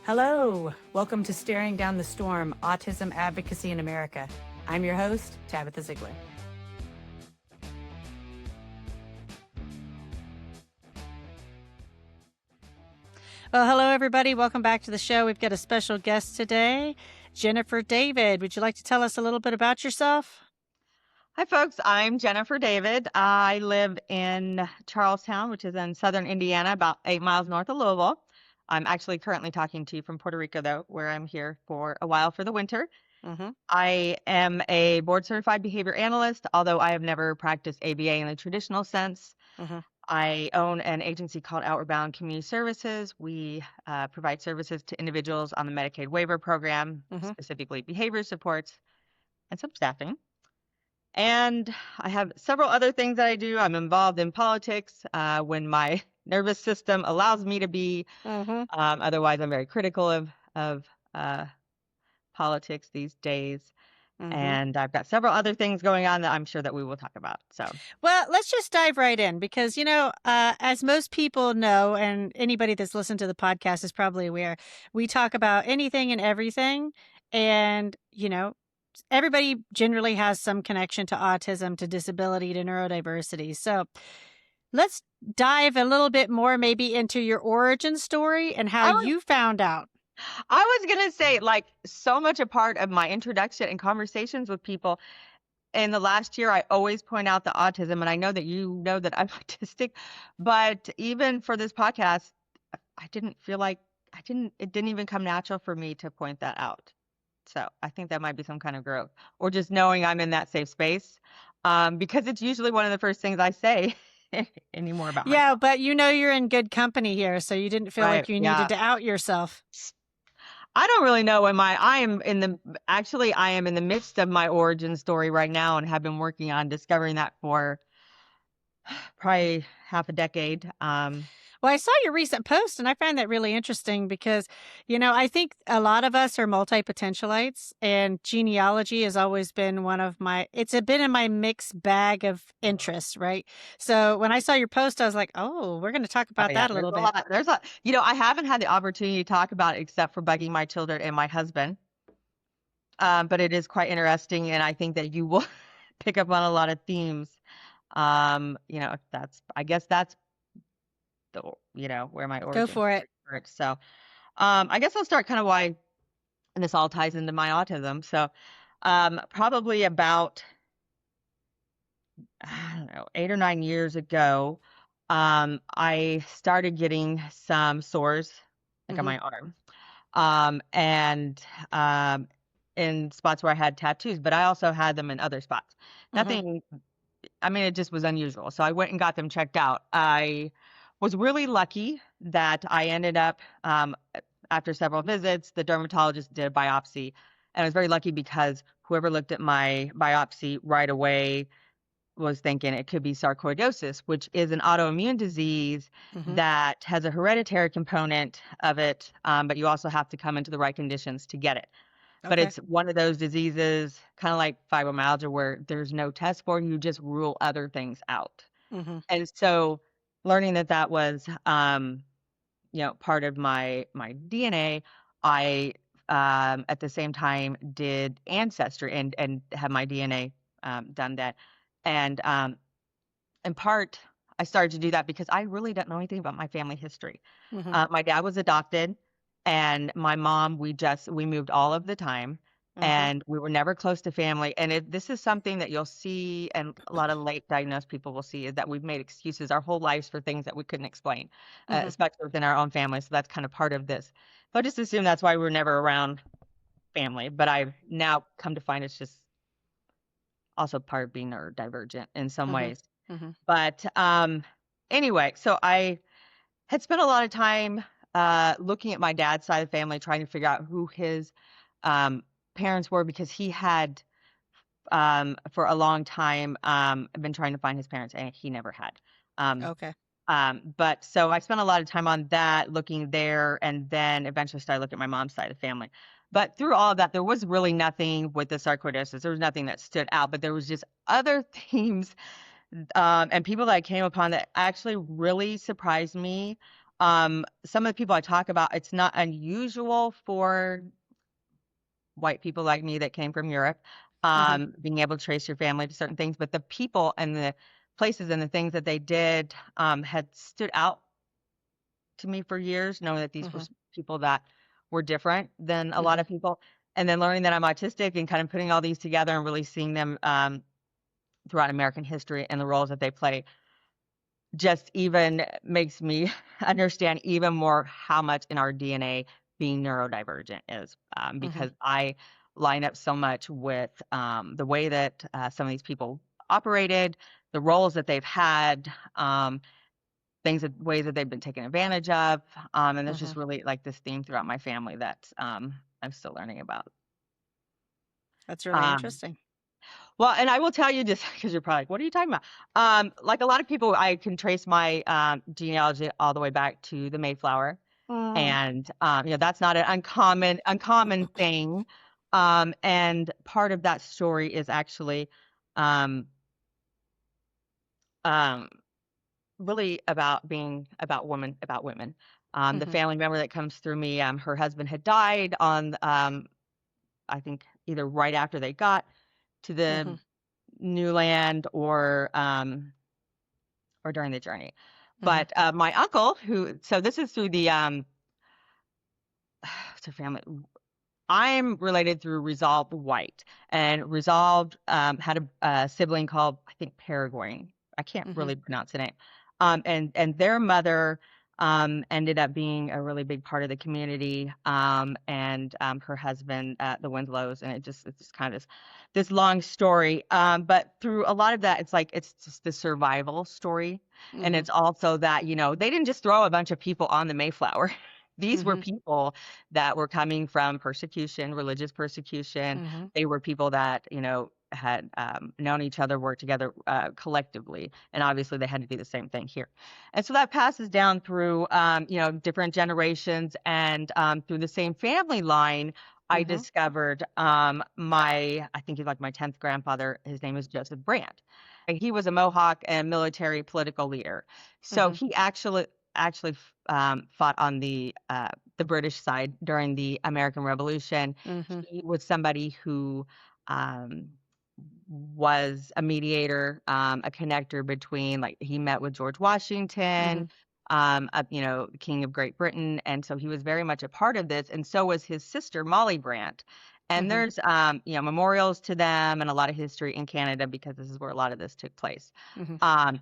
Hello, welcome to Staring Down the Storm, Autism Advocacy in America. I'm your host, Tabitha Ziegler. Well, hello, everybody. Welcome back to the show. We've got a special guest today, Jennifer David. Would you like to tell us a little bit about yourself? Hi, folks. I'm Jennifer David. I live in Charlestown, which is in southern Indiana, about 8 miles north of Louisville. I'm actually currently talking to you from Puerto Rico, though, where I'm here for a while for the winter. I am a board-certified behavior analyst, although I have never practiced ABA in the traditional sense. I own an agency called Outward Bound Community Services. We provide services to individuals on the Medicaid waiver program, specifically behavior supports and some staffing. And I have several other things that I do. I'm involved in politics when my nervous system allows me to be. Otherwise, I'm very critical of politics these days. And I've got several other things going on that I'm sure that we will talk about. Well, let's just dive right in because, as most people know, and anybody that's listened to the podcast is probably aware, we talk about anything and everything. And, everybody generally has some connection to autism, to disability, to neurodiversity. So let's dive a little bit more maybe into your origin story and how you found out. I was going to say, so much a part of my introduction and conversations with people in the last year, I always point out the autism, and I know that you know that I'm autistic, but even for this podcast, I didn't feel like it didn't even come natural for me to point that out. So I think that might be some kind of growth, or just knowing I'm in that safe space, because it's usually one of the first things I say anymore about myself. Yeah, but you're in good company here, so you didn't feel like you needed to out yourself. I don't really know I am in the midst of my origin story right now and have been working on discovering that for probably half a decade. Well, I saw your recent post and I find that really interesting because, I think a lot of us are multi-potentialites, and genealogy has always been it's been in my mixed bag of interests, right? So when I saw your post, I was like, oh, we're going to talk about that a little bit. I haven't had the opportunity to talk about it except for bugging my children and my husband. But it is quite interesting, and I think that you will pick up on a lot of themes. I guess that's where my origin. Go for it. So, I guess I'll start kind of why, and this all ties into my autism. So, probably about, I don't know, 8 or 9 years ago, I started getting some sores, on my arm, and in spots where I had tattoos, but I also had them in other spots. Nothing. It just was unusual. So I went and got them checked out. I was really lucky that I ended up, after several visits, the dermatologist did a biopsy. And I was very lucky because whoever looked at my biopsy right away was thinking it could be sarcoidosis, which is an autoimmune disease that has a hereditary component of it, but you also have to come into the right conditions to get it. But it's one of those diseases, kind of like fibromyalgia, where there's no test for it, you just rule other things out. And so learning that was, part of my DNA, I, at the same time did Ancestry and had my DNA done that. And in part, I started to do that because I really don't know anything about my family history. My dad was adopted, and my mom, we moved all of the time, and we were never close to family. And this is something that you'll see, and a lot of late diagnosed people will see, is that we've made excuses our whole lives for things that we couldn't explain, especially within our own family. So that's kind of part of this. So I just assume that's why we were never around family. But I've now come to find it's just also part of being neurodivergent in some ways. But anyway, so I had spent a lot of time looking at my dad's side of the family, trying to figure out who his parents were, because he had, for a long time, been trying to find his parents, and he never had. But so I spent a lot of time on that, looking there, and then eventually started looking at my mom's side of the family. But through all of that, there was really nothing with the sarcoidosis. There was nothing that stood out, but there was just other themes and people that I came upon that actually really surprised me. Some of the people I talk about, it's not unusual for white people like me that came from Europe, Mhm. being able to trace your family to certain things, but the people and the places and the things that they did had stood out to me for years, knowing that these were Mhm. people that were different than a lot Mhm. of people. And then learning that I'm autistic and kind of putting all these together and really seeing them throughout American history and the roles that they play just even makes me understand even more how much in our DNA being neurodivergent is, Mhm. because I line up so much with the way that some of these people operated, the roles that they've had, things that ways that they've been taken advantage of, and there's just Mhm. really like this theme throughout my family that I'm still learning about. That's really Um, interesting. well, and I will tell you just because you're probably like, what are you talking about? Like a lot of people, I can trace my genealogy all the way back to the Mayflower, Mm. and that's not an uncommon thing. And part of that story is actually um, um, really about being about women. The Mhm. family member that comes through me, her husband had died on, I think either right after they got to the Mhm. new land or during the journey. Mhm. But my uncle, so this is through the so family. I'm related through Resolved White, and Resolved had a sibling called, I think, Paraguay. I can't Mhm. really pronounce the name. And their mother ended up being a really big part of the community, and her husband, the Winslows, and it's just kind of this long story. But through a lot of that, it's like it's just the survival story, and Mhm. it's also that they didn't just throw a bunch of people on the Mayflower. These were Mhm. people that were coming from persecution, religious persecution. Mhm. They were people that, had known each other, worked together collectively. And obviously they had to do the same thing here. And so that passes down through, different generations and through the same family line. I Mhm. discovered I think he's like my 10th grandfather. His name is Joseph Brandt. And he was a Mohawk and military political leader. So Mhm. he actually fought on the British side during the American Revolution. Mhm. He was somebody who um, was a mediator, a connector between, like, he met with George Mhm. Washington, the King of Great Britain, and so he was very much a part of this, and so was his sister Molly Brandt. And Mhm. there's memorials to them and a lot of history in Canada because this is where a lot of this took place. Mhm. Um,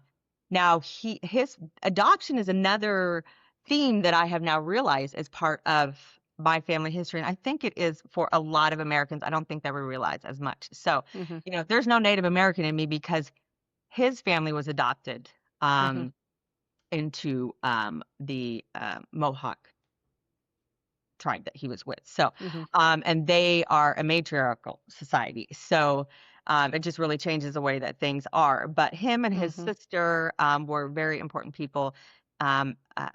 Now his adoption is another theme that I have now realized as part of my family history. And I think it is for a lot of Americans. I don't think they ever realize as much. So, Mhm. there's no Native American in me because his family was adopted Mhm. um, into the Mohawk tribe that he was with. So, Mhm. and they are a matriarchal society. So, it just really changes the way that things are. But him and his Mhm. sister were very important people um, uh,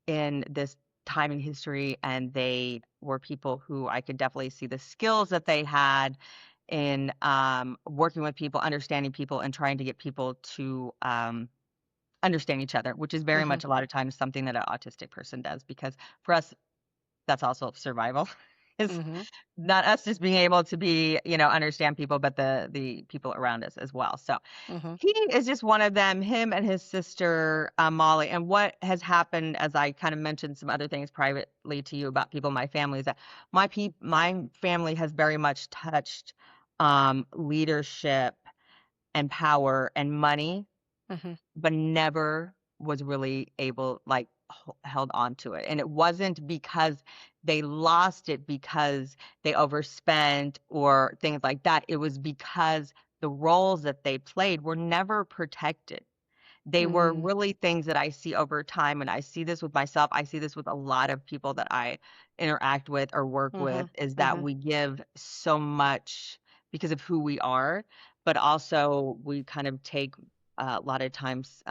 in this time in history, and they were people who I could definitely see the skills that they had in working with people, understanding people, and trying to get people to understand each other, which is very Mhm. much a lot of times something that an autistic person does. Because for us, that's also survival. Is Mhm. not us just being able to understand people, but the people around us as well. So Mhm. he is just one of them, him and his sister Molly. And what has happened, as I kind of mentioned some other things privately to you about people in my family, is that my family has very much touched leadership and power and money, Mhm. but never was really able, like, held on to it. And it wasn't because they lost it because they overspent or things like that. It was because the roles that they played were never protected. They were Mm. really things that I see over time, and I see this with myself. I see this with a lot of people that I interact with or work with, Mhm. is that Mhm. we give so much because of who we are, but also we kind of take a lot of times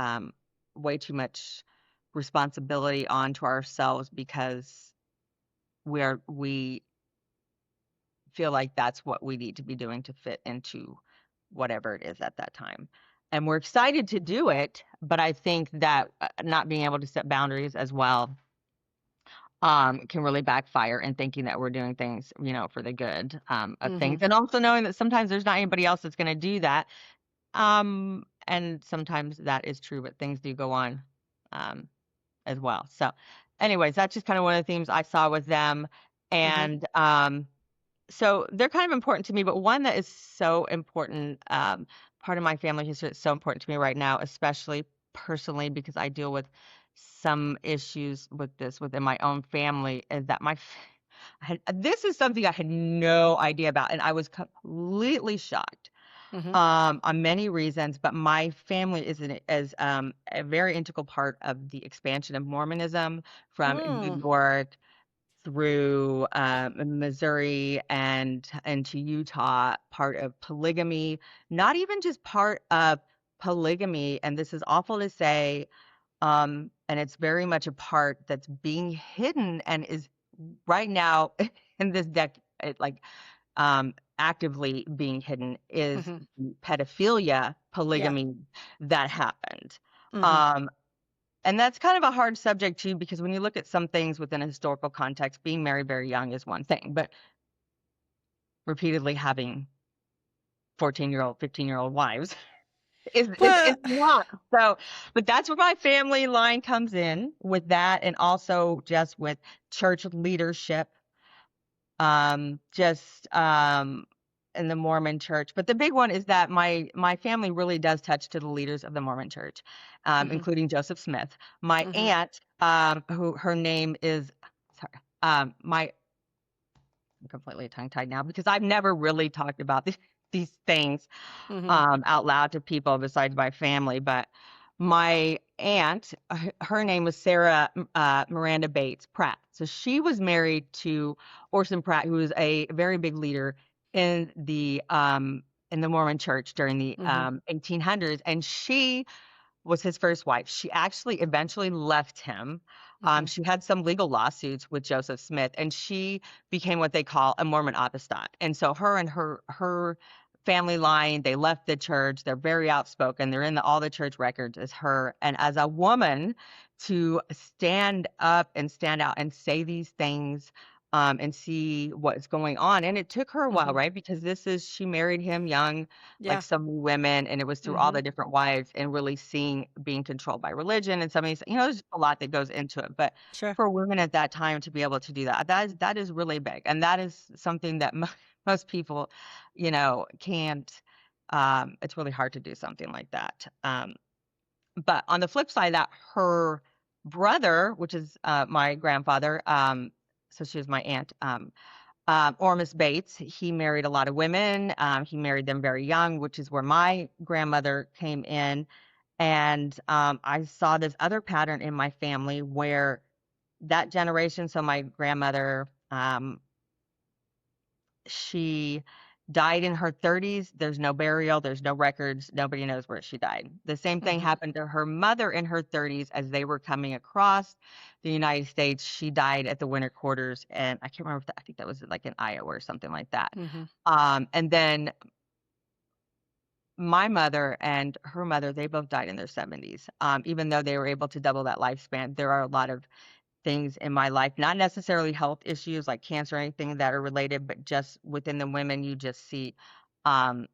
way too much responsibility onto ourselves because we feel like that's what we need to be doing to fit into whatever it is at that time. and we're excited to do it, but I think that not being able to set boundaries as well can really backfire, and thinking that we're doing things, for the good of things, Mhm. and also knowing that sometimes there's not anybody else that's going to do that. And sometimes that is true, but things do go on um, as well. So, anyways, that's just kind of one of the themes I saw with them, Mhm. and so they're kind of important to me, but one that is so important, part of my family history that's so important to me right now, especially personally, because I deal with some issues with this within my own family, is that this is something I had no idea about, and I was completely shocked Mhm. on many reasons. But my family is a very integral part of the expansion of Mormonism from New Mm. York through Missouri and into Utah, part of polygamy, not even just part of polygamy. And this is awful to say, and it's very much a part that's being hidden and is right now in this like actively being hidden is Mhm. pedophilia, Yeah. polygamy that happened. Mhm. Um, and that's kind of a hard subject too, because when you look at some things within a historical context, being married very young is one thing, but repeatedly having 14-year-old, 15-year-old wives is Well, not. So, but that's where my family line comes in with that, and also just with church leadership, just in the Mormon church. But the big one is that my family really does touch to the leaders of the Mormon church, mhm. including Joseph Smith. My Mhm. aunt, who her name is, sorry, my I'm completely tongue tied now because I've never really talked about these things Mhm. out loud to people besides my family. But my aunt, her name was Sarah Miranda Bates Pratt. So she was married to Orson Pratt, who was a very big leader in the Mormon Church during the Mhm. 1800s, and she was his first wife. She actually eventually left him. Mhm. She had some legal lawsuits with Joseph Smith, and she became what they call a Mormon apostate. And so her and her family line, they left the church. They're very outspoken. They're in all the church records as her. And as a woman, to stand up and stand out and say these things, and see what's going on. And it took her a while, Mhm. right? Because she married him young, like Yeah. so many women, and it was through all Mhm. the different wives and really seeing being controlled by religion and some of these, there's a lot that goes into it. But Sure. for women at that time to be able to do that, that is really big. And that is something that most people, can't, it's really hard to do something like that. But on the flip side of that, her brother, which is my grandfather, so she was my aunt, Ormus Bates, he married a lot of women. He married them very young, which is where my grandmother came in. And I saw this other pattern in my family where that generation, so my grandmother, she died in her 30s. There's no burial, there's no records, nobody knows where she died. The same thing Mhm. happened to her mother in her 30s as they were coming across the United States. She died at the winter quarters, and I can't remember if I think that was like in Iowa or something like that. Mhm. And then my mother and her mother, they both died in their 70s. Even though they were able to double that lifespan, there are a lot of things in my life, not necessarily health issues like cancer or anything that are related, but just within the women, you just see um,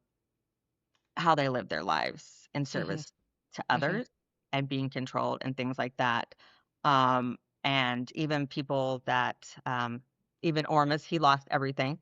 how they live their lives in Mhm. service to Mhm. others and being controlled and things like that. And even people that, even Ormus, he lost everything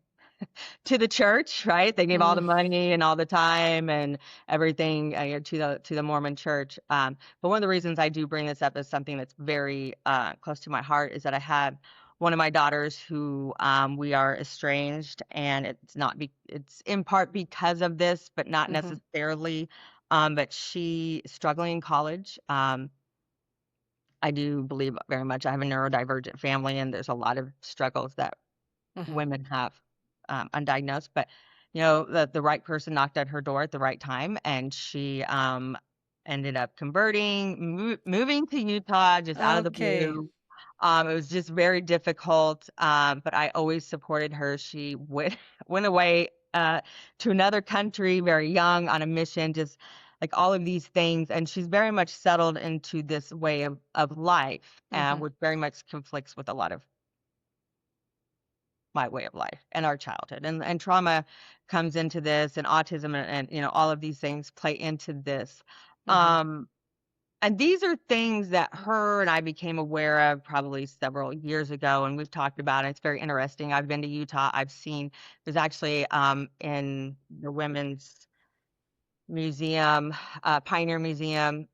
to the church, right? They gave all the Mm. money and all the time and everything to the Mormon church. But one of the reasons I do bring this up as something that's very close to my heart is that I have one of my daughters who we are estranged, and it's in part because of this, but not Mhm. necessarily. But she is struggling in college. I do believe very much I have a neurodivergent family, and there's a lot of struggles that Mhm. women have undiagnosed. But the right person knocked at her door at the right time, and she ended up converting, moving to Utah just out of the Okay. blue. It was just very difficult, but I always supported her. She went went away to another country very young on a mission, just like all of these things. And she's very much settled into this way of life, Mhm. which very much conflicts with a lot of my way of life and our childhood. And trauma comes into this, and autism and you know, all of these things play into this. Mhm. Um, and these are things that her and I became aware of probably several years ago, and we've talked about it. It's very interesting. I've been to Utah. I've seen there's actually in the women's museum, Pioneer Museum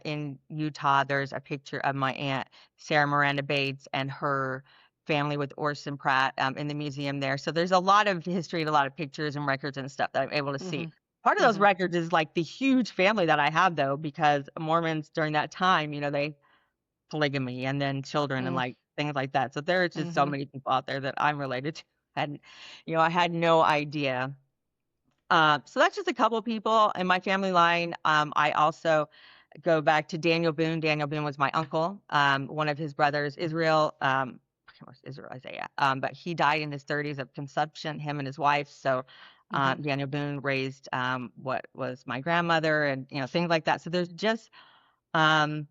in Utah. There's a picture of my aunt Sarah Miranda Bates and her family with Orson Pratt in the museum there. So there's a lot of history and a lot of pictures and records and stuff that I'm able to see. Mhm. Part of those Mhm. records is like the huge family that I have, though, because Mormons during that time, you know, they polygamy and then children and Mm. like things like that. So there are just so Mhm. many people out there that I'm related to. And, you know, I had no idea. So that's just a couple of people in my family line. I also go back to Daniel Boone. Daniel Boone was my uncle. One of his brothers, Israel, I can't remember Israel Isaiah, but he died in his 30s of consumption, him and his wife. So Mhm. Daniel Boone raised what was my grandmother and, you know, things like that. So there's just um,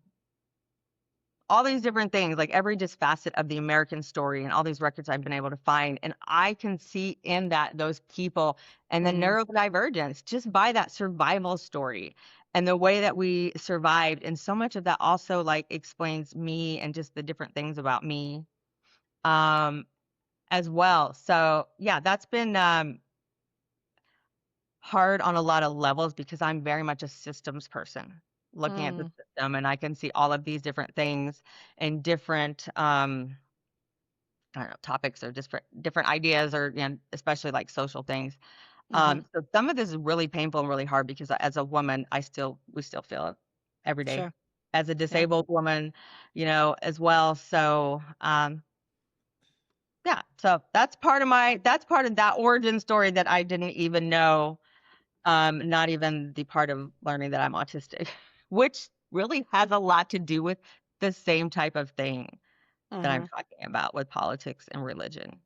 all these different things, like every just facet of the American story and all these records I've been able to find. And I can see in that those people and the Mhm. neurodivergence just by that survival story and the way that we survived. And so much of that also like explains me and just the different things about me um, as well. So yeah, that's been hard on a lot of levels because I'm very much a systems person looking at the Mm. system, and I can see all of these different things and different I don't know, topics or different ideas or, you know, especially like social things. Mhm. So some of this is really painful and really hard because as a woman, we still feel it every day Sure. as a Yeah. disabled woman, you know, as well. So, yeah, so that's part of that origin story that I didn't even know. Not even the part of learning that I'm autistic, which really has a lot to do with the same type of thing that I'm Mhm. talking about with politics and religion.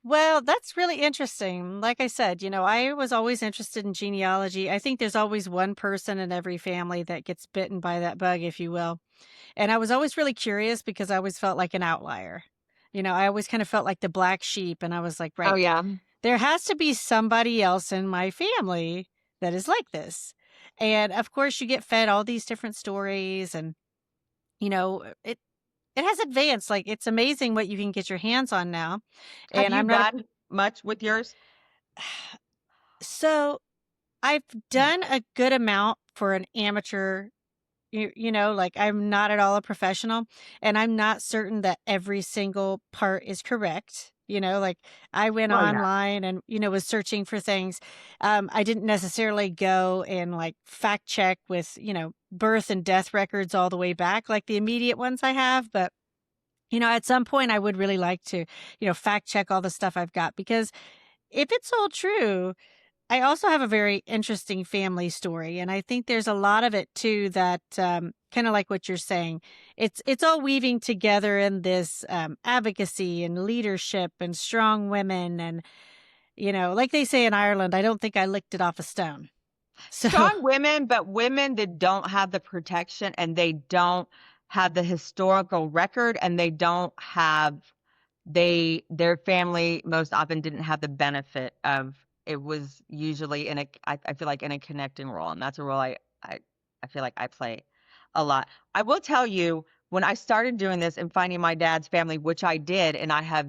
Well, that's really interesting. Like I said, I was always interested in genealogy. I think there's always one person in every family that gets bitten by that bug, if you will. And I was always really curious because I always felt like an outlier. I always kind of felt like the black sheep. And I was like, Oh right, yeah. there has to be somebody else in my family that is like this. And of course, you get fed all these different stories, and, it has advanced. Like, it's amazing what you can get your hands on now. Have And you I'm not a done much with yours? so I've done a good amount for an amateur. Like, I'm not at all a professional, and I'm not certain that every single part is correct. Like, I went Well, yeah. online and, was searching for things. I didn't necessarily go and like fact check with, birth and death records all the way back, like the immediate ones I have. But, at some point I would really like to, fact check all the stuff I've got, because if it's all true, I also have a very interesting family story, and I think there's a lot of it too that, kind of like what you're saying. It's all weaving together in this, advocacy and leadership and strong women, and like they say in Ireland, I don't think I licked it off a stone. So, Strong women, but women that don't have the protection and they don't have the historical record and they don't have their family most often didn't have the benefit of it was usually I feel like in a connecting role, and that's a role I I feel like I play a lot. I will tell you when I started doing this and finding my dad's family, which I did, and I have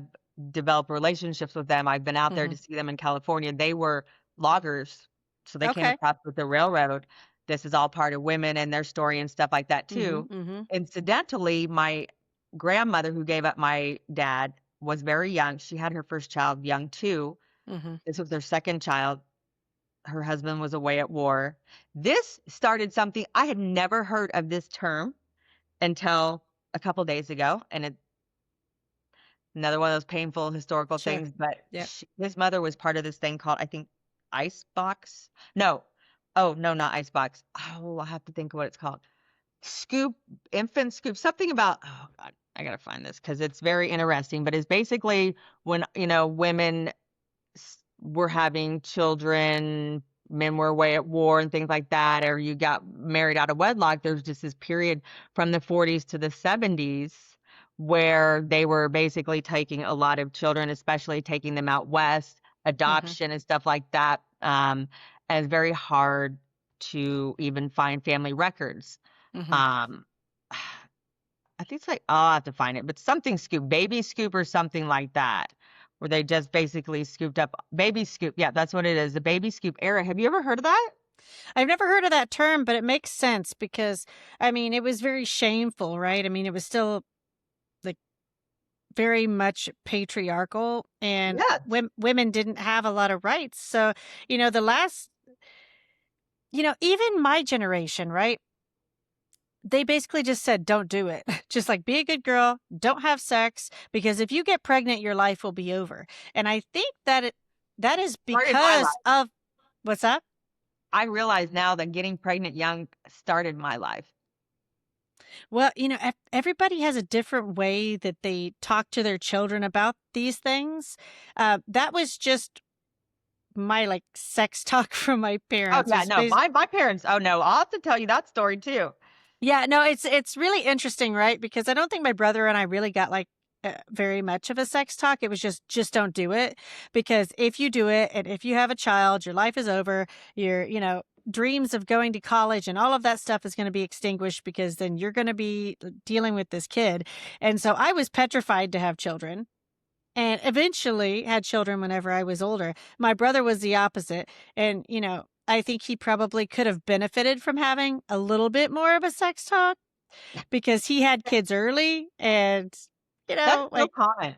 developed relationships with them. I've been out there to mhm. see them in California. They were loggers, so they came Okay. across with the railroad. This is all part of women and their story and stuff like that Mhm. too. Mhm. Incidentally, my grandmother who gave up my dad was very young. She had her first child young too. Mhm. This was their second child. Her husband was away at war. This started something I had never heard of this term until a couple days ago, and another one of those painful historical Sure. things. But Yep. his mother was part of this thing called, I think, ice box. No, oh no, not ice box. Oh, I have to think of what it's called. Scoop, infant scoop, something about. Oh God, I gotta find this because it's very interesting. But it's basically when women were having children. men were away at war and things like that, or you got married out of wedlock, there's just this period from the 40s to the 70s where they were basically taking a lot of children, especially taking them out west, Mhm. adoption and stuff like that. And it's very hard to even find family records. Mhm. Um, I think it's like, I'll have to find it, but something scoop, baby scoop or something like that, where they just basically scooped up baby scoop. Yeah, that's what it is. The baby scoop era. Have you ever heard of that? I've never heard of that term, but it makes sense because I mean, it was very shameful, right? I mean, it was still like very much patriarchal and Yes. women didn't have a lot of rights. So, the last, even my generation, right? They basically just said, don't do it. Just like be a good girl, don't have sex, because if you get pregnant, your life will be over. And I think that is Started my because life. of what's up? I realize now that getting pregnant young started my life. Well, everybody has a different way that they talk to their children about these things. That was just my like sex talk from my Oh parents. yeah, no, my parents. Oh no, I'll have to tell you that story too. Yeah, no, it's really interesting, right? Because I don't think my brother and I really got like very much of a sex talk. It was just don't do it, because if you do it and if you have a child, your life is over. Your dreams of going to college and all of that stuff is going to be extinguished, because then you're going to be dealing with this kid. And so I was petrified to have children. And eventually had children whenever I was older. My brother was the opposite. And, I think he probably could have benefited from having a little bit more of a sex talk, because he had kids early and, That's so like, common.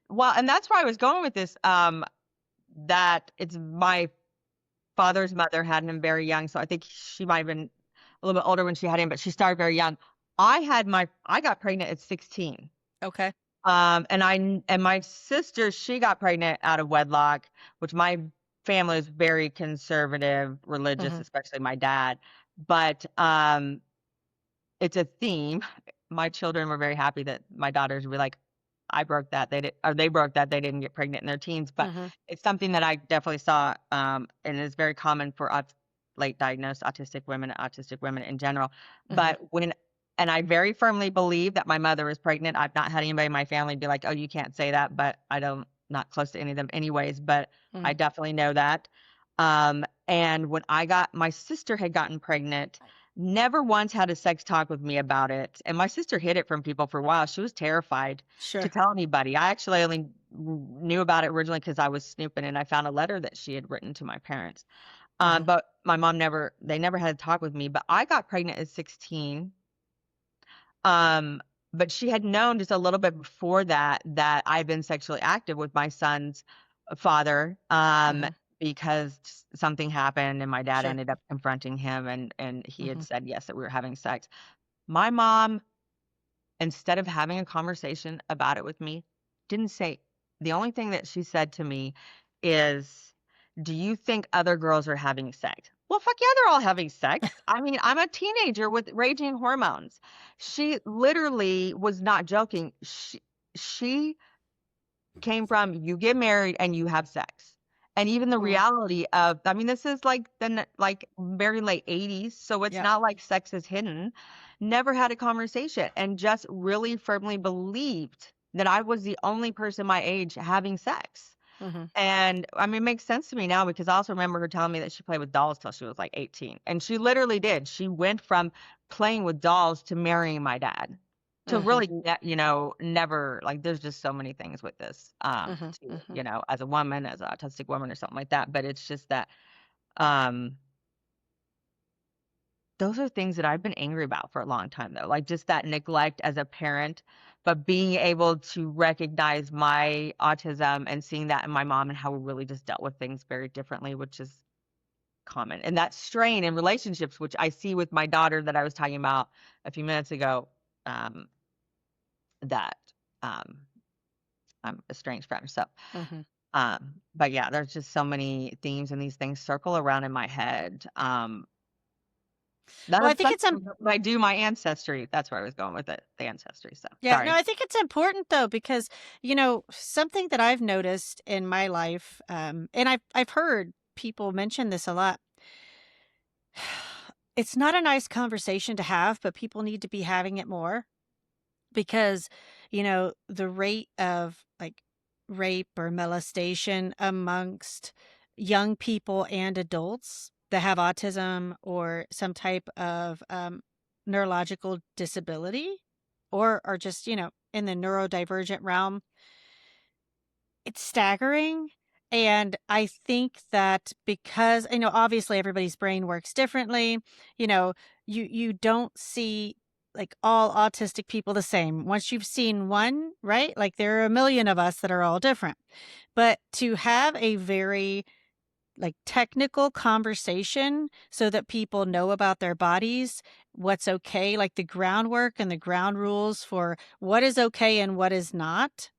Well, and that's where I was going with this. That it's my father's mother had him very young, so I think she might have been a little bit older when she had him, but she started very young. I got pregnant at 16. okay. And my sister, she got pregnant out of wedlock, which my family is very conservative, religious, Mhm. especially my dad. But it's a theme. My children were very happy that my daughters were like, I broke that. They did, or they broke that. They didn't get pregnant in their teens. But Mhm. it's something that I definitely saw, and is very common for late diagnosed autistic women in general. Mhm. But and I very firmly believe that my mother is pregnant. I've not had anybody in my family be like, oh, you can't say that, but I don't, not close to any of them anyways, but I Mhm. definitely know that. And when my sister had gotten pregnant, never once had a sex talk with me about it. And my sister hid it from people for a while. She was terrified to Sure. tell anybody. I actually only knew about it originally because I was snooping and I found a letter that she had written to my parents. Mhm. But my mom they never had a talk with me. But I got pregnant at 16. Um, but she had known just a little bit before that I've been sexually active with my son's father. Mhm. Because something happened and my dad Sure. ended up confronting him and he had Mhm. said yes that we were having sex. My mom, instead of having a conversation about it with me, didn't say, the only thing that she said to me is, do you think other girls are having sex? Well, fuck yeah, they're all having sex. I mean, I'm a teenager with raging hormones. She literally was not joking. She came from, you get married and you have sex. And even the Mhm. reality of, I mean, this is like like very late 80s, so it's Yeah. not like sex is hidden. Never had a conversation and just really firmly believed that I was the only person my age having sex. Mhm. And I mean, it makes sense to me now because I also remember her telling me that she played with dolls till she was like 18. And she literally did. She went from playing with dolls to marrying my dad. To Mhm. really, never, like, there's just so many things with this, Mhm. to, Mhm. as a woman, as an autistic woman or something like that. But it's just that, um, those are things that I've been angry about for a long time, though, like just that neglect as a parent, but being able to recognize my autism and seeing that in my mom and how we really just dealt with things very differently, which is common. And that strain in relationships, which I see with my daughter that I was talking about a few minutes ago, um, that um, I'm estranged from. So, Mhm. but yeah, there's just so many themes and these things circle around in my head. Well, I That's think it's something when I do my ancestry. That's where I was going with it, the ancestry. So Yeah, no, sorry. I think it's important though, because something that I've noticed in my life, and I've heard people mention this a lot. It's not a nice conversation to have, but people need to be having it more because, the rate of like rape or molestation amongst young people and adults that have autism or some type of neurological disability or are just, in the neurodivergent realm, it's staggering. And I think that because, obviously everybody's brain works differently, you know, you don't see like all autistic people the same. Once you've seen one, right? Like there are a million of us that are all different. But to have a very like technical conversation so that people know about their bodies, what's okay, like the groundwork and the ground rules for what is okay and what is not,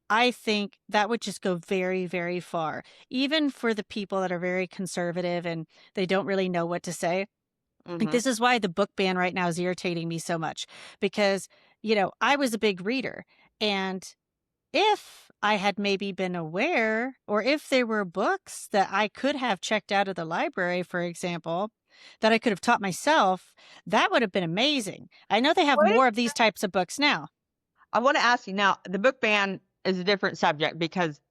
I think that would just go very, very far. Even for the people that are very conservative and they don't really know what to say. Like, Hmm. this is why the book ban right now is irritating me so much because, I was a big reader. And if I had maybe been aware, or if there were books that I could have checked out of the library, for example, that I could have taught myself, that would have been amazing. I know they have What more of these types of books now. I want to ask you now, the book ban is a different subject because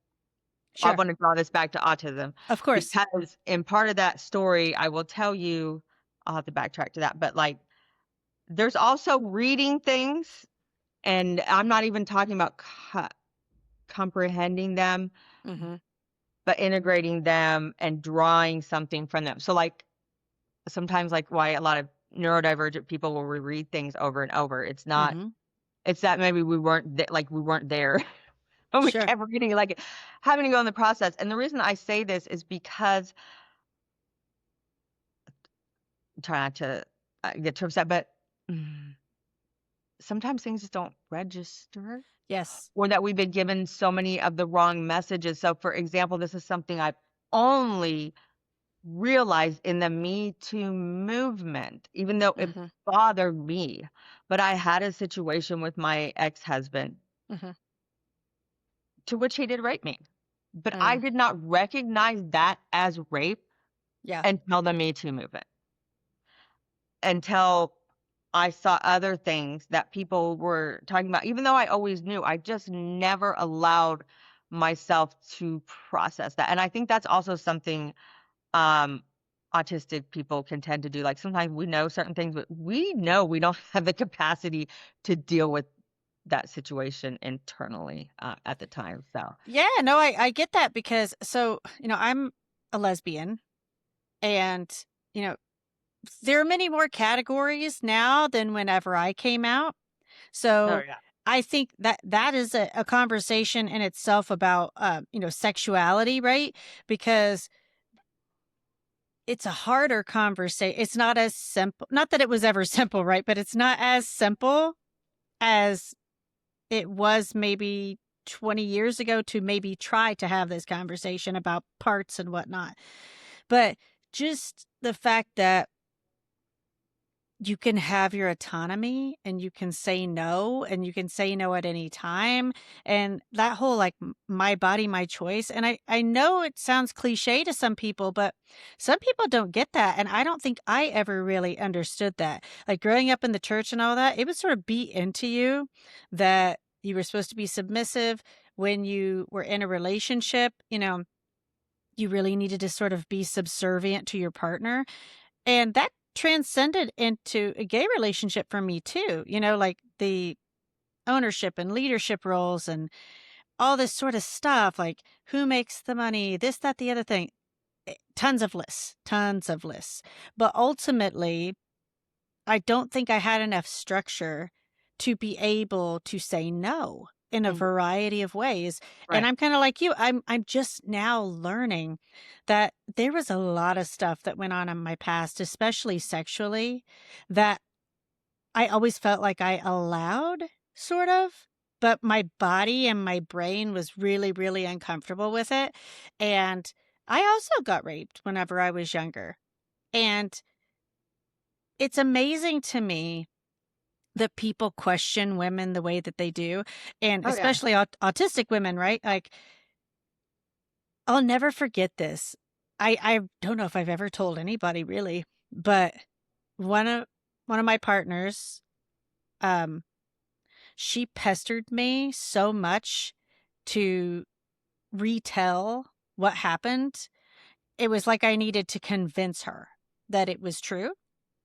I Sure. want to draw this back to autism Of course. because in part of that story, I will tell you, I'll have to backtrack to that, but like there's also reading things, and I'm not even talking about comprehending them, Hmm. but integrating them and drawing something from them. So like sometimes like why a lot of neurodivergent people will reread things over and over. It's not Hmm. it's that maybe we weren't there when we Sure. kept reading like having to go in the process. And the reason I say this is because I'm trying not to get too upset, but mm, sometimes things just don't register Yes. or that we've been given so many of the wrong messages. So for example, this is something I've only realized in the Me Too movement, even though it Mhm, bothered me. But I had a situation with my ex-husband mhm, to which he did rape me. But I mm, did not recognize that as rape yeah, until the Me Too movement, until I saw other things that people were talking about. Even though I always knew, I just never allowed myself to process that. And I think that's also something um autistic people can tend to do. Like sometimes we know certain things, but we know we don't have the capacity to deal with that situation internally at the time. So, yeah, no, I get that because so, I'm a lesbian and, you know, there are many more categories now than whenever I came out. oh So, yeah. I think that that is a conversation in itself about, sexuality, right? Because it's a harder conversation. It's not as simple. Not that it was ever simple, right? But it's not as simple as it was maybe 20 years ago to maybe try to have this conversation about parts and whatnot. But just the fact that you can have your autonomy and you can say no and you can say no at any time and that whole like my body my choice, and I know it sounds cliche to some people, but some people don't get that, and I don't think I ever really understood that. Like growing up in the church and all that, it would sort of beat into you that you were supposed to be submissive when you were in a relationship, you really needed to sort of be subservient to your partner, and that transcended into a gay relationship for me too, like the ownership and leadership roles and all this sort of stuff, like who makes the money, this, that, the other thing. Tons of lists, tons of lists. But ultimately, I don't think I had enough structure to be able to say no in a Mhm. variety of ways. And Right. I'm kind of like you. I'm just now learning that there was a lot of stuff that went on in my past, especially sexually, that I always felt like I allowed sort of, but my body and my brain was really, really uncomfortable with it. And I also got raped whenever I was younger. And it's amazing to me that people question women the way that they do, and Oh yeah. especially autistic women, right? Like, I'll never forget this. I don't know if I've ever told anybody really, But one of one of my partners, um, she pestered me so much to retell what happened. It was like I needed to convince her that it was true.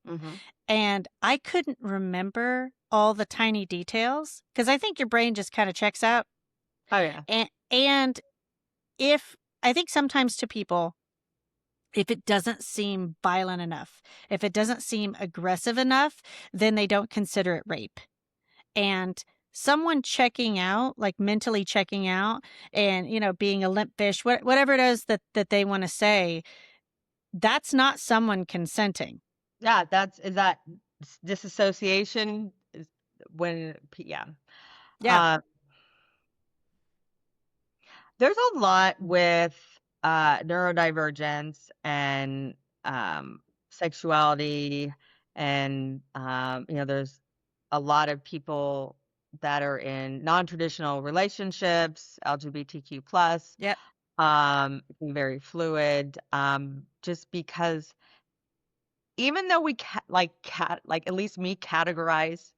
Mhm. And I couldn't remember all the tiny details because I think your brain just kind of checks out. Oh, yeah. And if I think sometimes to people, if it doesn't seem violent enough, if it doesn't seem aggressive enough, then they don't consider it rape. And someone checking out, like mentally checking out and, being a limp fish, whatever it is that they want to say, that's not someone consenting. Yeah, is that disassociation is when yeah. Yeah. There's a lot with neurodivergence and um, sexuality, and there's a lot of people that are in non-traditional relationships, LGBTQ plus, Yep. being very fluid, just because even though we like at least me categorize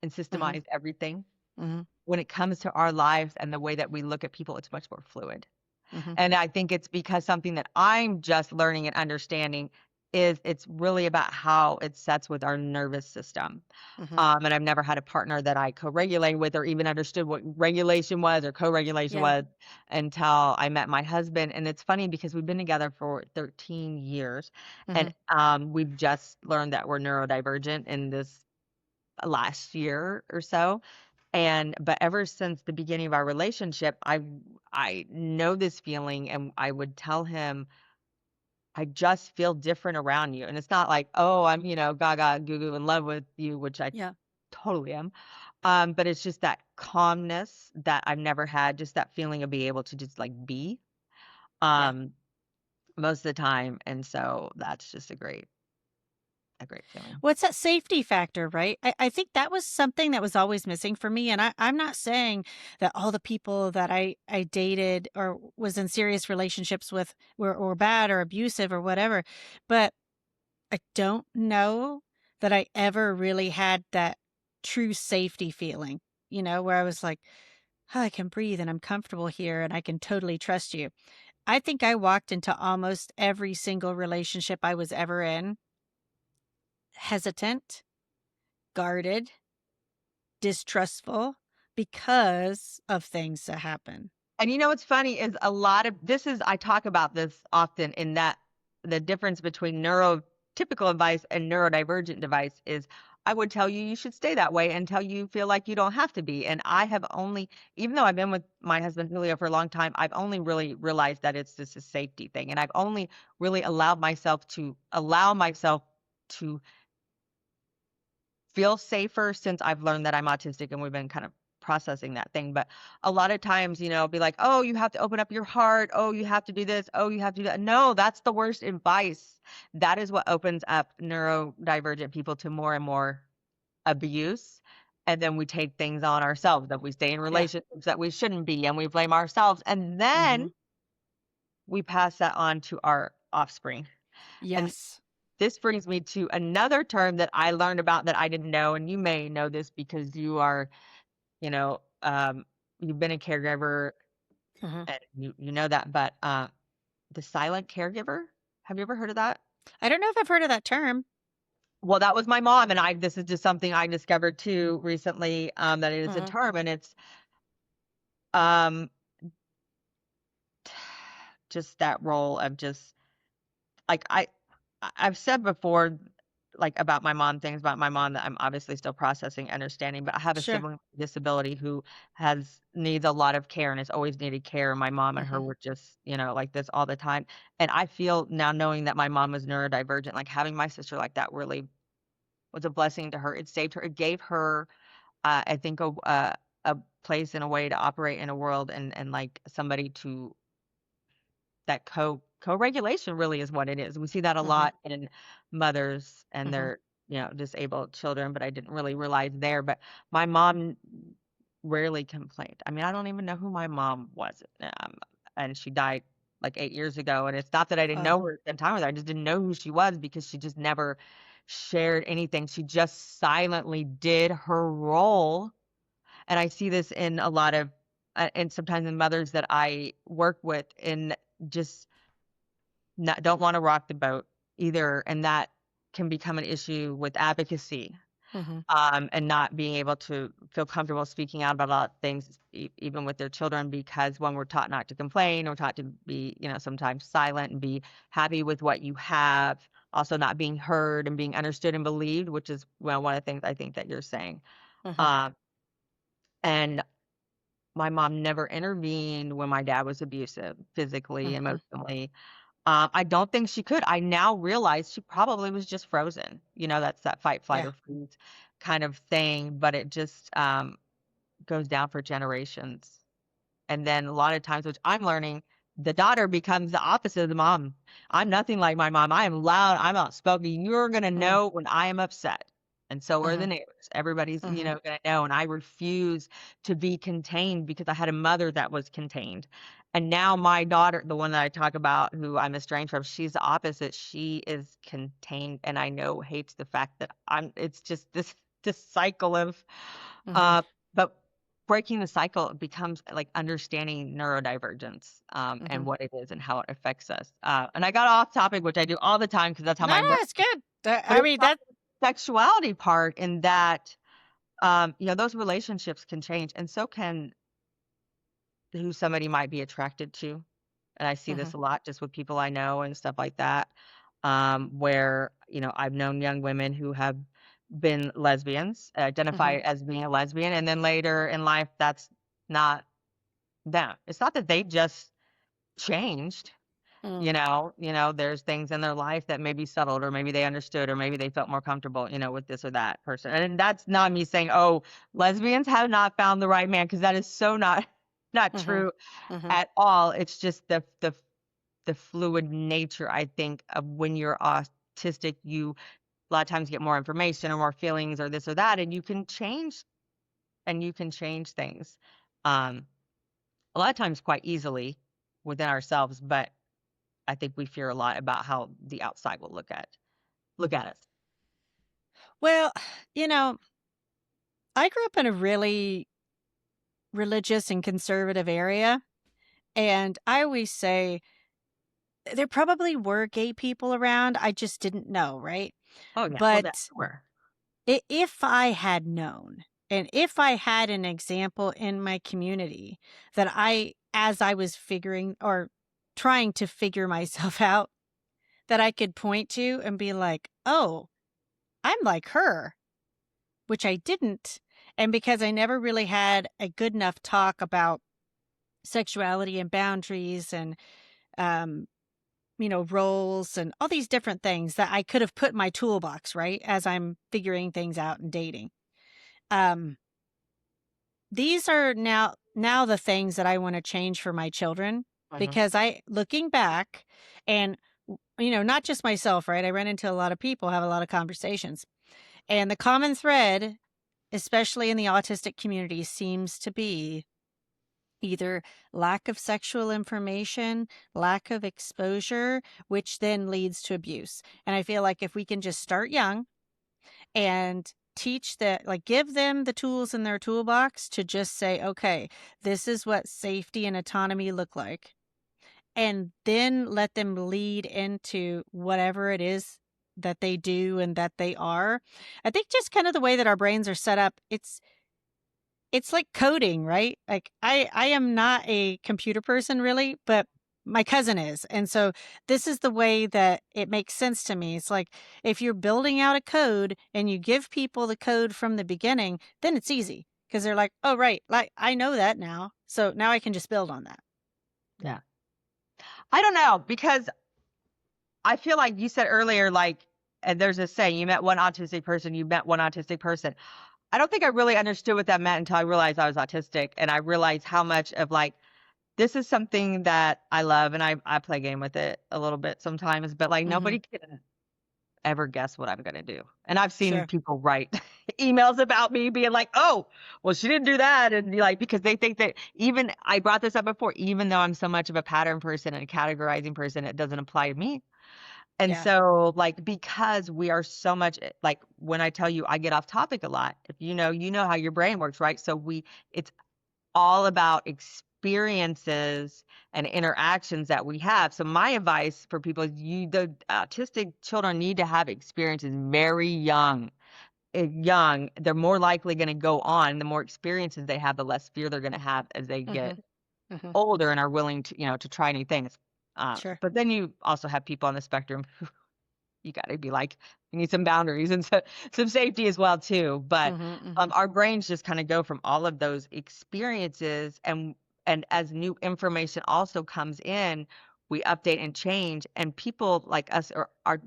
and Mhm. systemize everything Mhm. when it comes to our lives and the way that we look at people, it's much more fluid. Mhm. And I think it's because something that I'm just learning and understanding is it's really about how it sets with our nervous system. Mhm. And I've never had a partner that I co-regulated with or even understood what regulation was or co-regulation Yeah. was until I met my husband. And it's funny because we've been together for 13 years and Mhm. we've just learned that we're neurodivergent in this last year or so. And but ever since the beginning of our relationship, I know this feeling and I would tell him, I just feel different around you. And it's not like, oh, I'm, gaga goo goo in love with you, which I Yeah. totally am. But it's just that calmness that I've never had, just that feeling of being able to just like be Yeah. um most of the time. And so that's just a great feeling. What's that safety factor, right? I think that was something that was always missing for me. And I'm not saying that all the people that I dated or was in serious relationships with were bad or abusive or whatever, but I don't know that I ever really had that true safety feeling, where I was like, oh, I can breathe and I'm comfortable here and I can totally trust you. I think I walked into almost every single relationship I was ever in hesitant, guarded, distrustful because of things that happen. And you know what's funny is a lot of this is I talk about this often in that the difference between neurotypical advice and neurodivergent advice is I would tell you you should stay that way until you feel like you don't have to be. And I have only, even though I've been with my husband Julio for a long time, I've only really realized that it's just a safety thing. And I've only really allowed myself to feel safer since I've learned that I'm autistic and we've been kind of processing that thing. But a lot of times, be like, oh, you have to open up your heart. Oh, you have to do this. Oh, you have to do that. No, that's the worst advice. That is what opens up neurodivergent people to more and more abuse. And then we take things on ourselves that we stay in Yeah. relationships that we shouldn't be and we blame ourselves. And then Mhm. we pass that on to our offspring. And Yes. this brings me to another term that I learned about that I didn't know, and you may know this because you are, you know, um, you've been a caregiver Mhm. and you know that, but the silent caregiver. Have you ever heard of that? I don't know if I've heard of that term. Well, that was my mom, and this is just something I discovered too recently, that it is a Mhm. term, and it's um just that role of just like I've said before, like, about my mom, things about my mom that I'm obviously still processing, understanding, but I have a Sure. sibling with disability who needs a lot of care and has always needed care. My mom and her Mhm. were just, like this all the time. And I feel now knowing that my mom was neurodivergent, like having my sister like that really was a blessing to her. It saved her. It gave her, I think, a place and a way to operate in a world and like somebody to that co-regulation really is what it is. We see that a Mhm. lot in mothers and Mhm. their, disabled children, but I didn't really realize there. But my mom rarely complained. I mean, I don't even know who my mom was, and she died. like 8 years ago. And it's not that I didn't know Oh. her, spend time with her. I just didn't know who she was because she just never shared anything. She just silently did her role. And I see this in a lot of, and sometimes in mothers that I work with, in just not, don't want to rock the boat either. And that can become an issue with advocacy, Mhm. and not being able to feel comfortable speaking out about a lot of things, even with their children, because when we're taught not to complain, we're taught to be, sometimes silent and be happy with what you have, also not being heard and being understood and believed, which is, well, one of the things I think that you're saying. Mhm. Um, and my mom never intervened when my dad was abusive, physically, Mhm. emotionally. I don't think she could. I now realize she probably was just frozen. That's that fight, flight, Yeah. or freeze kind of thing, but it just goes down for generations. And then a lot of times, which I'm learning, the daughter becomes the opposite of the mom. I'm nothing like my mom. I am loud. I'm outspoken. You're going to Mm. know when I am upset. And so are the Mhm. neighbors. Everybody's, Mhm. going to know. And I refuse to be contained because I had a mother that was contained. And now my daughter, the one that I talk about, who I'm estranged from, she's the opposite. She is contained, and I know hates the fact that it's just this cycle of, Mhm. uh, but breaking the cycle becomes like understanding neurodivergence, and Mhm. what it is and how it affects us. And I got off topic, which I do all the time because that's how No, my no, brain. it's good. But I it's mean not that. the sexuality part in that, those relationships can change, and so can who somebody might be attracted to. And I see Mhm. this a lot just with people I know and stuff like that, where I've known young women who have been lesbians, identify Mhm. as being a lesbian, and then later in life, that's not them. It's not that they just changed. Mm. There's things in their life that maybe settled, or maybe they understood, or maybe they felt more comfortable, with this or that person. And that's not me saying, oh, lesbians have not found the right man, because that is so not not Mhm. true Mhm. at all. It's just the fluid nature, I think, of when you're autistic. You a lot of times get more information or more feelings or this or that, and you can change things. Um, a lot of times quite easily within ourselves, but I think we fear a lot about how the outside will look at us. Well, you know, I grew up in a really religious and conservative area, and I always say there probably were gay people around. I just didn't know, right? Oh yeah, well that's But where. if I had known, and if I had an example in my community that as I was figuring or trying to figure myself out, that I could point to and be like, oh, I'm like her, which I didn't. And because I never really had a good enough talk about sexuality and boundaries and, um, roles and all these different things that I could have put in my toolbox, right? As I'm figuring things out and dating. Um, These are now the things that I wanna change for my children Mhm. because I looking back and, not just myself, right? I run into a lot of people, have a lot of conversations, and the common thread, especially in the autistic community, seems to be either lack of sexual information, lack of exposure, which then leads to abuse, and I feel like if we can just start young and teach that, like, give them the tools in their toolbox to just say, okay, this is what safety and autonomy look like, and then let them lead into whatever it is that they do and that they are. I think just kind of the way that our brains are set up, it's like coding, right? Like I am not a computer person really, but my cousin is. And so this is the way that it makes sense to me. It's like if you're building out a code and you give people the code from the beginning, then it's easy because they're like, "Oh right, like I know that now. So now I can just build on that." Yeah. I don't know, because I feel like you said earlier, like, and there's a saying, you met one autistic person, you met one autistic person. I don't think I really understood what that meant until I realized I was autistic, and I realized how much of, like, this is something that I love, and I play game with it a little bit sometimes, but like Mhm. nobody can. ever guess what I'm gonna do. And I've seen Sure. people write emails about me being like, "Oh, well, she didn't do that," and like because they think that even I brought this up before, even though I'm so much of a pattern person and a categorizing person, it doesn't apply to me. And Yeah. so, like, because we are so much like when I tell you I get off topic a lot, if you know how your brain works, right? So it's all about experiences and interactions that we have. So my advice for people is the autistic children need to have experiences very young. Young, they're more likely going to go on. The more experiences they have, the less fear they're going to have as they get Mhm. Mhm. older and are willing to, to try new things. Sure. But then you also have people on the spectrum you got to be like, you need some boundaries and so, some safety as well too. But Mhm. Mhm. our brains just kind of go from all of those experiences, and as new information also comes in, we update and change. And people like us are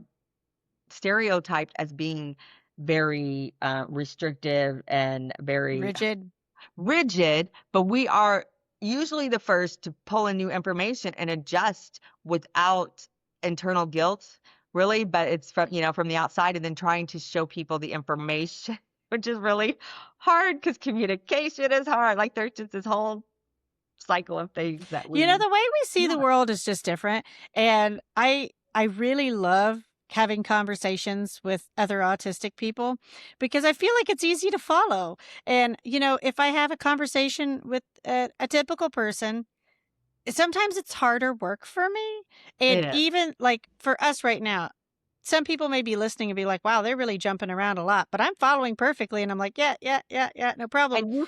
stereotyped as being very restrictive and very Rigid. rigid, but we are usually the first to pull in new information and adjust without internal guilt, really. But it's from, from the outside and then trying to show people the information, which is really hard because communication is hard. Like there's just this whole cycle of things that The way we see the not. world is just different, and I really love having conversations with other autistic people because I feel like it's easy to follow. And if I have a conversation with a typical person, sometimes it's harder work for me. It And is. even like for us right now, some people may be listening and be like, wow, they're really jumping around a lot, but I'm following perfectly. And I'm like, yeah, yeah, yeah, yeah, no problem. And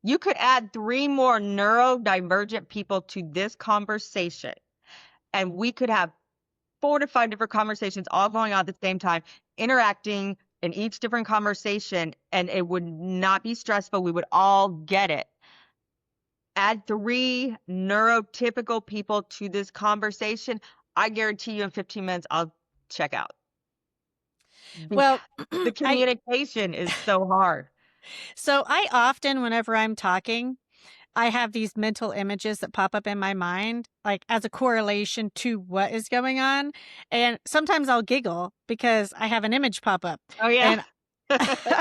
you could add three more neurodivergent people to this conversation, and we could have 4 to 5 different conversations all going on at the same time, interacting in each different conversation, and it would not be stressful. We would all get it. Add 3 neurotypical people to this conversation. I guarantee you in 15 minutes, I'll check out because Well, the I, communication is so hard. so I often, whenever I'm talking, I have these mental images that pop up in my mind, like as a correlation to what is going on. And sometimes I'll giggle because I have an image pop up. Oh, yeah. And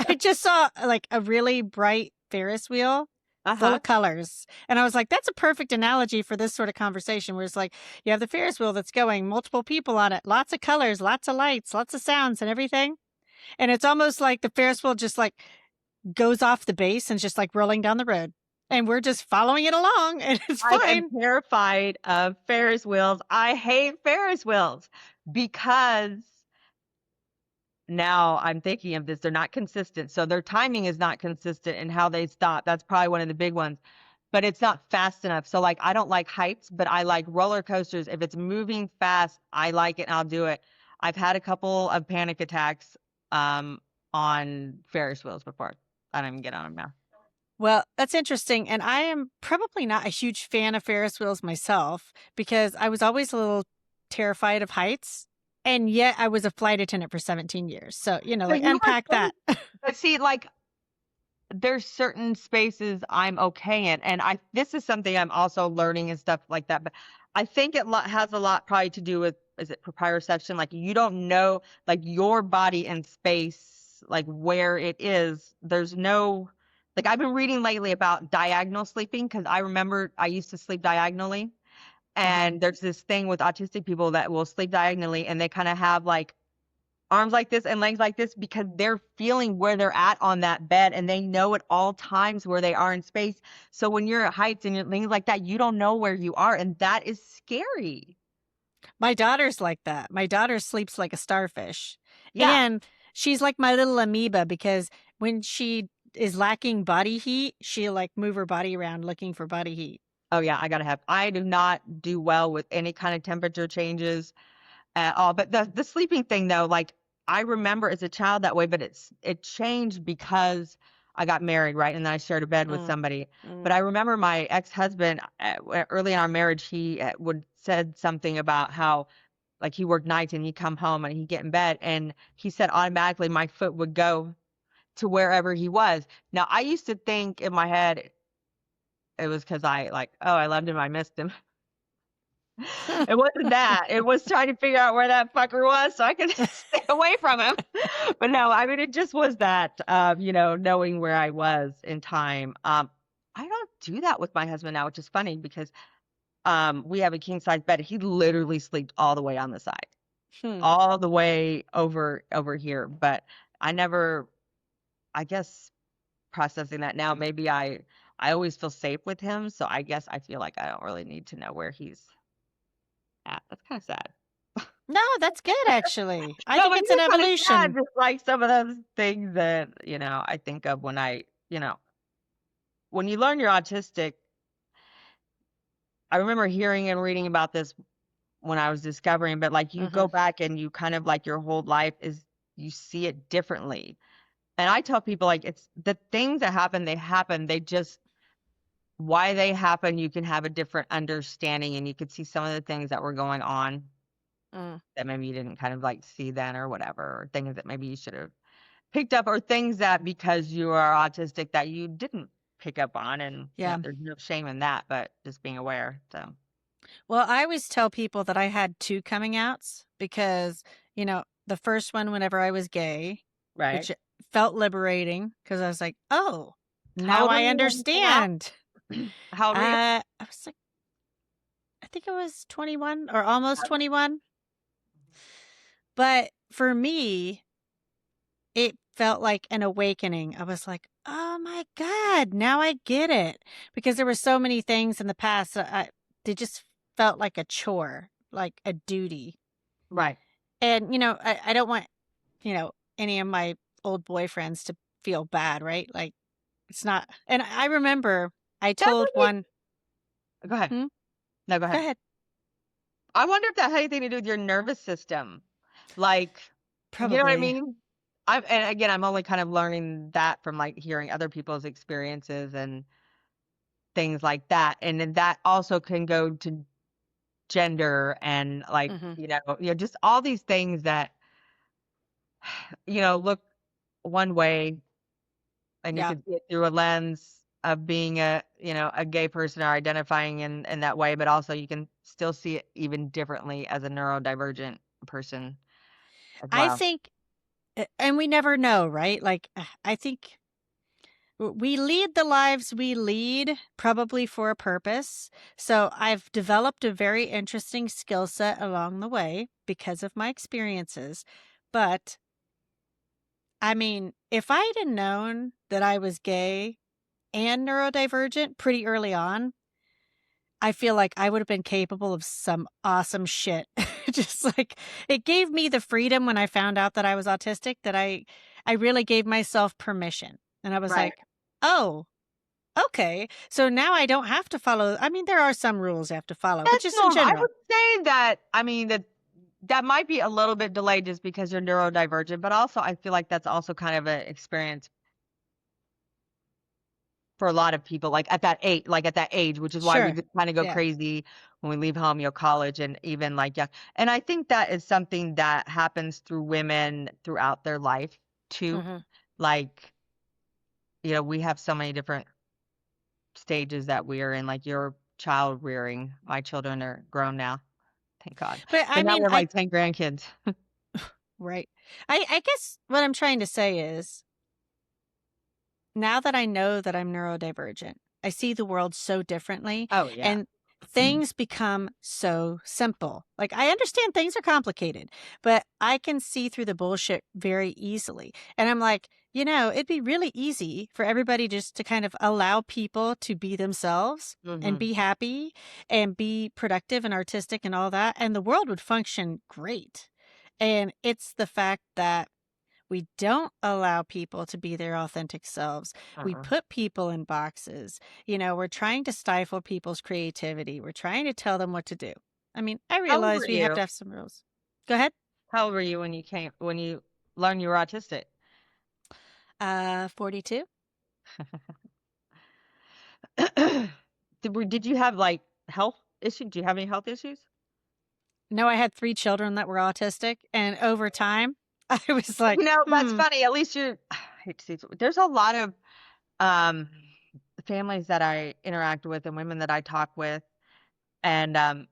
I just saw like a really bright Ferris wheel full Uh-huh. of colors. And I was like, that's a perfect analogy for this sort of conversation where it's like you have the Ferris wheel that's going, multiple people on it, lots of colors, lots of lights, lots of sounds and everything. And it's almost like the Ferris wheel just like goes off the base and just like rolling down the road. And we're just following it along and it's I am fine. terrified of Ferris wheels. I hate Ferris wheels because now I'm thinking of this, they're not consistent. So their timing is not consistent in how they stop. That's probably one of the big ones. But it's not fast enough. So like I don't like heights, but I like roller coasters. If it's moving fast, I like it and I'll do it. I've had a couple of panic attacks um on Ferris wheels before. I don't even get on them now. Well, that's interesting. And I am probably not a huge fan of Ferris wheels myself because I was always a little terrified of heights. And yet I was a flight attendant for 17 years. So, So like you are unpack so, that. but see, like there's certain spaces I'm okay in, and I this is something I'm also learning and stuff like that. But I think has a lot probably to do with is it proprioception? Like you don't know like your body in space, like where it is. There's no like I've been reading lately about diagonal sleeping because I remember I used to sleep diagonally, Uh-huh. and there's this thing with autistic people that will sleep diagonally, and they kind of have like arms like this and legs like this because they're feeling where they're at on that bed and they know at all times where they are in space. So when you're at heights and you're things like that, you don't know where you are, and that is scary. My daughter's like that. My daughter sleeps like a starfish. Yeah. And she's like my little amoeba because when she is lacking body heat, she'll like move her body around looking for body heat. Oh yeah, I do not do well with any kind of temperature changes at all. But the sleeping thing though, like I remember as a child that way, but it changed because I got married, right? And then I shared a bed with Mm, somebody. But mm. I remember my ex-husband early in our marriage, he would said something about how like he worked nights and he'd come home and he'd get in bed and he said automatically my foot would go to wherever he was. Now I used to think in my head it was because I like, oh, I loved him, I missed him. It wasn't that. It was trying to figure out where that fucker was so I could. stay away from him. But no, I mean, it just was that, knowing where I was in time. I don't do that with my husband now, which is funny because we have a king size bed. He literally sleeps all the way on the side, Hmm. all the way over here. But I never, I guess, processing that now, maybe I always feel safe with him, so I guess I feel like I don't really need to know where he's at. That's kind of sad. No, that's good actually. I No, think but it it's an is kind of sad, evolution. just like some of those things that, I think of when when you learn you're autistic. I remember hearing and reading about this when I was discovering, but like you Hmm. go back and you kind of like your whole life is you see it differently. And I tell people like it's the things that happen, they happen. They just why they happen, you can have a different understanding and you could see some of the things that were going on Mm, that maybe you didn't kind of like see then or whatever, or things that maybe you should have picked up, or things that because you are autistic that you didn't pick up on. And, yeah. there's no shame in that, but just being aware. So, Well, I always tell people that I had two coming outs because, the first one, whenever I was gay, right. which felt liberating because I was like, oh, How now old were I you when you came out? understand. How old were you? I was like, I think I was 21 or almost 21. But for me, it felt like an awakening. I was like, oh my God, now I get it. Because there were so many things in the past that they just felt like a chore, like a duty. Right. And, I don't want, any of my old boyfriends to feel bad, right? Like, it's not. And I remember I That told might one, be, go ahead. hmm, No, go go ahead. ahead. I wonder if that had anything to do with your nervous system. Like, you know what I Probably. mean? And again, I'm only kind of learning that from like hearing other people's experiences and things like that. And then that also can go to gender and like, Hmm. just all these things that, look one way and you Yeah. can see it through a lens of being a gay person or identifying in that way, but also you can still see it even differently as a neurodivergent person as I well. think, and we never know, right? Like, I think we lead the lives we lead probably for a purpose. So I've developed a very interesting skill set along the way because of my experiences. But I mean, if I'd have known that I was gay and neurodivergent pretty early on, I feel like I would have been capable of some awesome shit. Just like it gave me the freedom when I found out that I was autistic that I really gave myself permission. And I was Right. like, "Oh, okay. So now I don't have to follow." I mean, there are some rules I have to follow, but That's just in normal. I general. would say that, I mean, that might be a little bit delayed just because you're neurodivergent, but also I feel like that's also kind of an experience for a lot of people, like at that age, which is why we Sure. just kind of go Yeah. crazy when we leave home, college and even like young. And I think that is something that happens through women throughout their life too. Mhm. Like, we have so many different stages that we are in, like your child rearing. My children are grown now, thank God. But But I now we mean, have like 10 grandkids. right. I guess what I'm trying to say is now that I know that I'm neurodivergent, I see the world so differently Oh yeah. and things become so simple. Like I understand things are complicated, but I can see through the bullshit very easily. And I'm like, it'd be really easy for everybody just to kind of allow people to be themselves and Hmm. be happy and be productive and artistic and all that. And the world would function great. And it's the fact that we don't allow people to be their authentic selves. We Uh-uh. put people in boxes. We're trying to stifle people's creativity. We're trying to tell them what to do. I mean, I How old were realize we have you? to have some rules. Go ahead. How old were you when you learned you were autistic? 42. Did you have like health issues? Do you have any health issues? No, I had 3 children that were autistic, and over time, I was like, That's "Hmm, funny. At least I hate to see there's a lot of um families that I interact with and women that I talk with, and I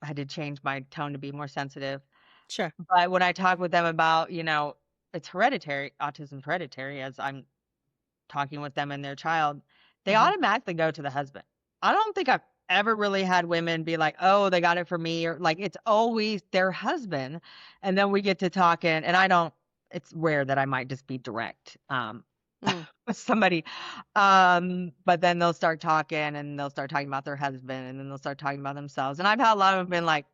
had to change my tone to be more sensitive. Sure. But when I talk with them about, it's hereditary, autism's hereditary, as I'm talking with them and their child, they Mhm. automatically go to the husband. I don't think I've ever really had women be like, "Oh, they got it from me," or like it's always their husband. And then we get to talking, and I don't. It's rare that I might just be direct Mm. with somebody, but then they'll start talking, and they'll start talking about their husband, and then they'll start talking about themselves. And I've had a lot of them been like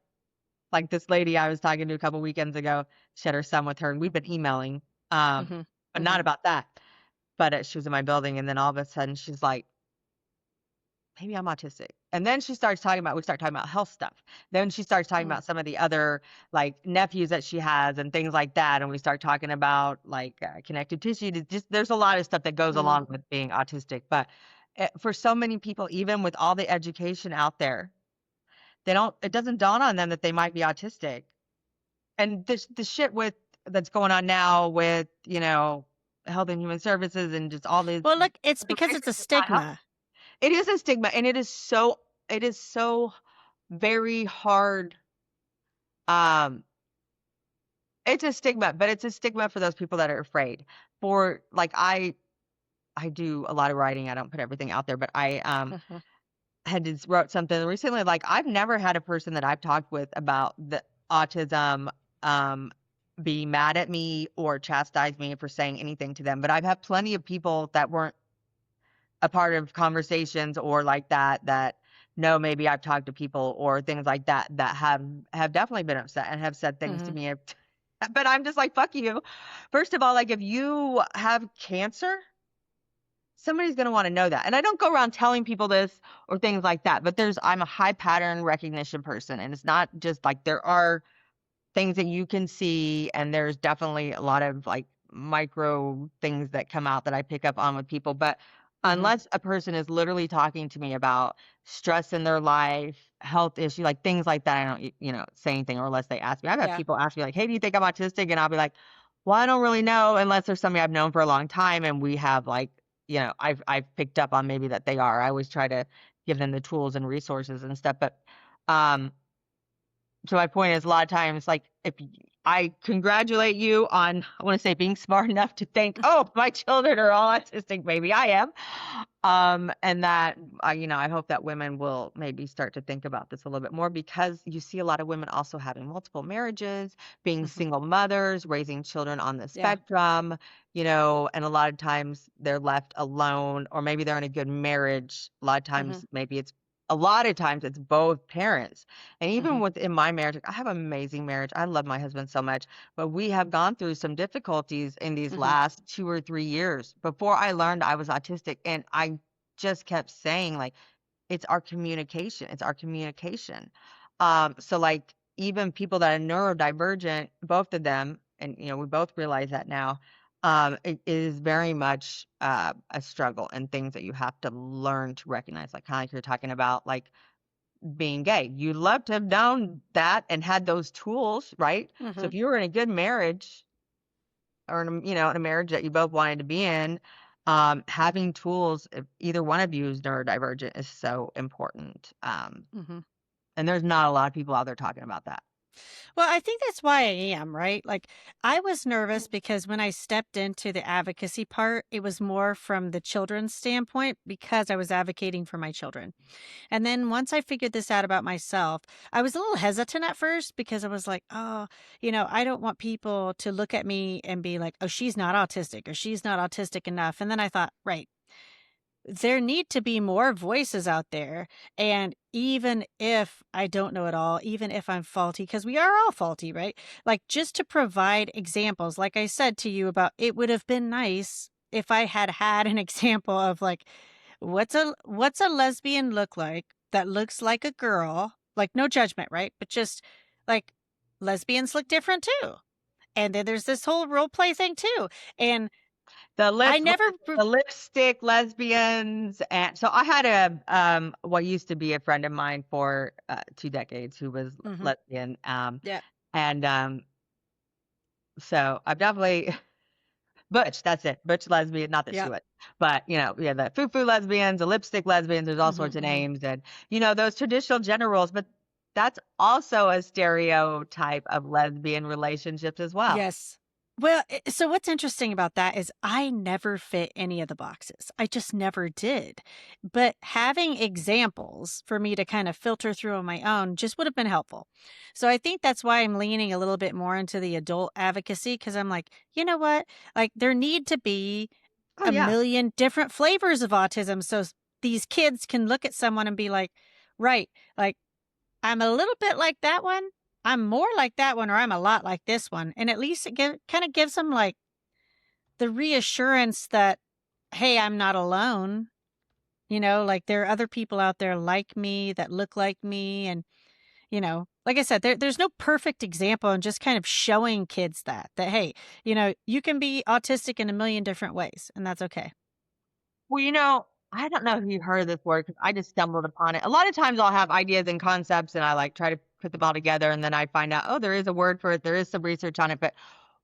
this lady I was talking to a couple weekends ago. She had her son with her, and we've been emailing, Mhm. but not Mhm. about that. But she was in my building, and then all of a sudden she's like, maybe I'm autistic. And then we start talking about health stuff. Then she starts talking Mm. about some of the other like nephews that she has and things like that. And we start talking about like connective tissue. There's a lot of stuff that goes Mm. along with being autistic. But for so many people, even with all the education out there, it doesn't dawn on them that they might be autistic. And the shit that's going on now with, Health and Human Services and just all these Well, look, it's because information it's a is not helping. stigma. It is a stigma, and it is so very hard. Um, it's a stigma, but it's a stigma for those people that are afraid. For like I do a lot of writing. I don't put everything out there, but I Mhm. had just wrote something recently. Like I've never had a person that I've talked with about the autism um be mad at me or chastise me for saying anything to them. But I've had plenty of people that weren't a part of conversations or like that no, maybe I've talked to people or things like that have definitely been upset and have said things to Mhm. me. But I'm just like, fuck you. First of all, like if you have cancer, somebody's going to want to know that. And I don't go around telling people this or things like that, but I'm a high pattern recognition person, and it's not just like there are things that you can see, and there's definitely a lot of like micro things that come out that I pick up on with people. But Mhm. unless a person is literally talking to me about stress in their life, health issue, like things like that, I don't say anything, or unless they ask me. I've had Yeah. people ask me like, "Hey, do you think I'm autistic?" And I'll be like, "Well, I don't really know," unless there's somebody I've known for a long time and we have like, I've picked up on maybe that they are. I always try to give them the tools and resources and stuff. But um so my point is a lot of times, like I congratulate you on, I want to say being smart enough to think, oh, my children are all autistic, maybe I am. And that, I hope that women will maybe start to think about this a little bit more, because you see a lot of women also having multiple marriages, being Mhm. single mothers, raising children on the Yeah. spectrum, and a lot of times they're left alone, or maybe they're in a good marriage. Mhm. A lot of times it's both parents. And even Mhm. within my marriage, I have an amazing marriage. I love my husband so much, but we have gone through some difficulties in these Mhm. last 2 or 3 years before I learned I was autistic. And I just kept saying, like, it's our communication. It's our communication. So like even people that are neurodivergent, both of them, and we both realize that now, it is very much a struggle and things that you have to learn to recognize. Like kind of like you're talking about, like being gay. You'd love to have known that and had those tools, right? So Mhm. if you were in a good marriage, or in a marriage that you both wanted to be in, having tools, if either one of you is neurodivergent, is so important. Mhm. And there's not a lot of people out there talking about that. Well, I think that's why I am, right? Like, I was nervous because when I stepped into the advocacy part, it was more from the children's standpoint because I was advocating for my children. And then once I figured this out about myself, I was a little hesitant at first because I was like, oh, I don't want people to look at me and be like, oh, she's not autistic or she's not autistic enough. And then I thought, right, there need to be more voices out there. And even if I don't know it all, even if I'm faulty, because we are all faulty, right? Like just to provide examples, like I said to you about it would have been nice if I had had an example of like, what's a lesbian look like that looks like a girl? Like no judgment, right? But just like lesbians look different too. And then there's this whole role play thing too. And The I lips, never, the lipstick lesbians, and so I had what used to be a friend of mine for 2 decades who was Mhm. lesbian, Yeah, and so I've definitely butch. That's it, butch lesbian. Not that she yeah. would, but we have the foo foo lesbians, the lipstick lesbians. There's all Mhm, sorts of mhm. names, and those traditional gender roles. But That's also a stereotype of lesbian relationships as well. Yes. Well, so what's interesting about that is I never fit any of the boxes. I just never did. But having examples for me to kind of filter through on my own just would have been helpful. So I think that's why I'm leaning a little bit more into the adult advocacy because I'm like, you know what? Like, there need to be Oh a yeah. million different flavors of autism so these kids can look at someone and be like, right, like, I'm a little bit like that one. I'm more like that one, or I'm a lot like this one. And at least it kind of gives them like the reassurance that, hey, I'm not alone. Like there are other people out there like me that look like me. And, like I said, there's no perfect example and just kind of showing kids that, hey, you can be autistic in a million different ways and that's okay. Well, I don't know if you heard this word because I just stumbled upon it. A lot of times I'll have ideas and concepts and I like try to put them all together and then I find out, oh, there is a word for it. There is some research on it. But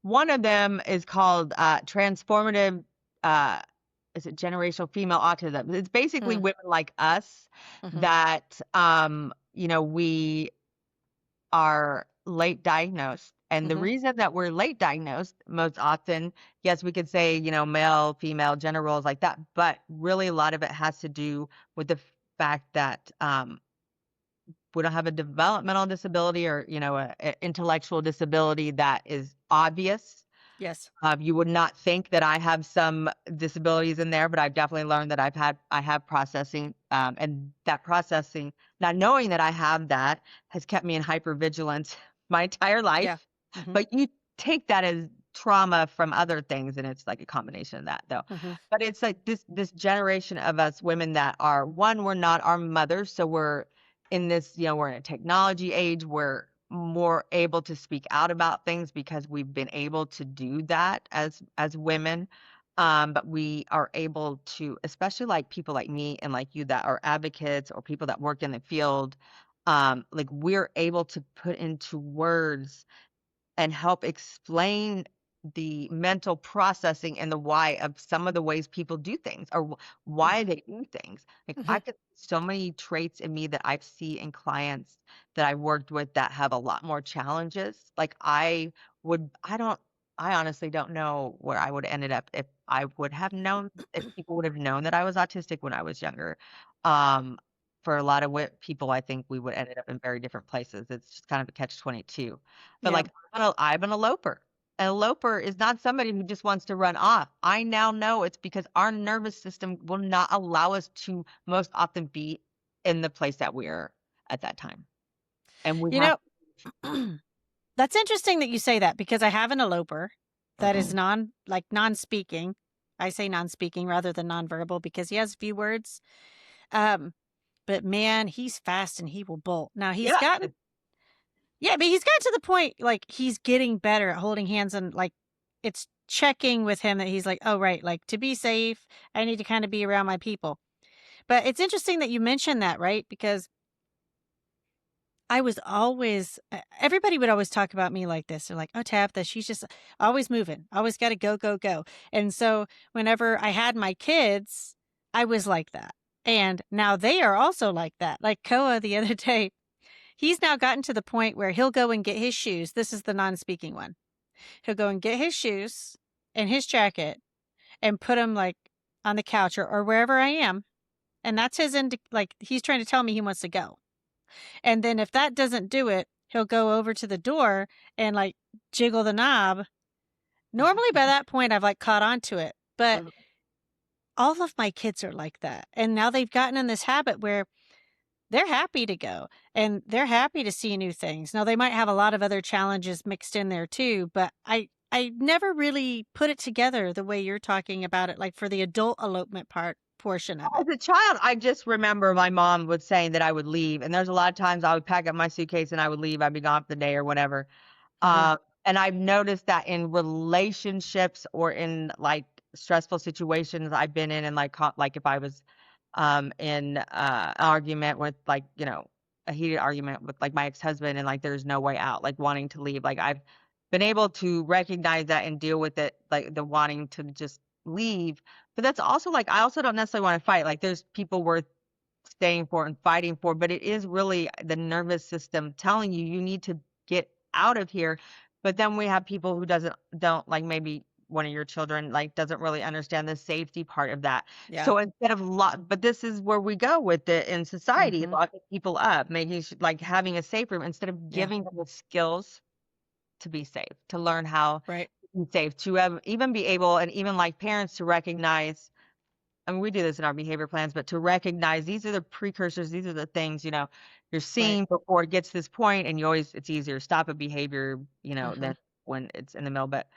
one of them is called transformative, uh, is it generational female autism? It's basically Mm, women like us hmm that, we are late diagnosed. And the hmm reason that we're late diagnosed most often, yes, we could say, male, female, gender roles like that, but really a lot of it has to do with the fact that we don't have a developmental disability or, a intellectual disability that is obvious. Yes. You would not think that I have some disabilities in there, but I've definitely learned that I have processing, and that processing, not knowing that I have that, has kept me in hypervigilance my entire Yeah. life. hmm But you take that as trauma from other things, and it's like a combination of that, though. hmm But it's like this generation of us women that are one, we're not our mothers, so we're in this, we're in a technology age. We're more able to speak out about things because we've been able to do that as women. But we are able to, especially like people like me and like you that are advocates or people that work in the field, like we're able to put into words and help explain the mental processing and the why of some of the ways people do things or why they do things. Like hmm I could so many traits in me that I see in clients that I've worked with that have a lot more challenges. Like I honestly don't know where I would have ended up if I would have known if people would have known that I was autistic when I was younger. Um, for a lot of people, I think we would ended up in very different places. It's just kind of a catch 22. But Yeah. like I'm an eloper. An eloper is not somebody who just wants to run off. I now know it's because our nervous system will not allow us to most often be in the place that we're at that time. And we You have know, that's interesting that you say that because I have an eloper that is non-speaking. I say non-speaking rather than nonverbal because he has a few words. Um, but man, he's fast and he will bolt. Now he's yeah. gotten, yeah, but he's gotten to the point like he's getting better at holding hands and like it's checking with him that he's like, oh right, like to be safe, I need to kind of be around my people. But it's interesting that you mentioned that, right? Because I was always everybody would always talk about me like this. They're like, "Oh, Tabitha, she's just always moving, always got to go, go, go." And so whenever I had my kids, I was like that. And now they are also like that. Like Koa the other day, he's now gotten to the point where he'll go and get his shoes. This is the non-speaking one. He'll go and get his shoes and his jacket and put them like on the couch or wherever I am. And that's his like he's trying to tell me he wants to go. And then if that doesn't do it, he'll go over to the door and like jiggle the knob. Normally by that point I've like caught on to it. But all of my kids are like that. And now they've gotten in this habit where they're happy to go and they're happy to see new things. Now they might have a lot of other challenges mixed in there too, but I never really put it together the way you're talking about it, like for the adult elopement portion of it. As a child, I just remember my mom was saying that I would leave. And there's a lot of times I would pack up my suitcase and I would leave. I'd be gone for the day or whatever. hmm And I've noticed that in relationships or in like stressful situations I've been in, and like like if I was in an argument with like a heated argument with like my ex-husband and like there's no way out, like wanting to leave, like I've been able to recognize that and deal with it, like the wanting to just leave. But that's also like I also don't necessarily want to fight. Like there's people worth staying for and fighting for, but it is really the nervous system telling you you need to get out of here. But then we have people who don't like, maybe one of your children like doesn't really understand the safety part of that. Yeah. So instead of but this is where we go with it in society, Mhm. locking people up, making like having a safe room instead of Yeah. giving them the skills to be safe, to learn how Right. to be safe, to even be able, and even like parents to recognize, I mean, we do this in our behavior plans, but to recognize these are the precursors, these are the things, you're Right. seeing before it gets to this point, and it's easier to stop a behavior, Mhm. than when it's in the middle. But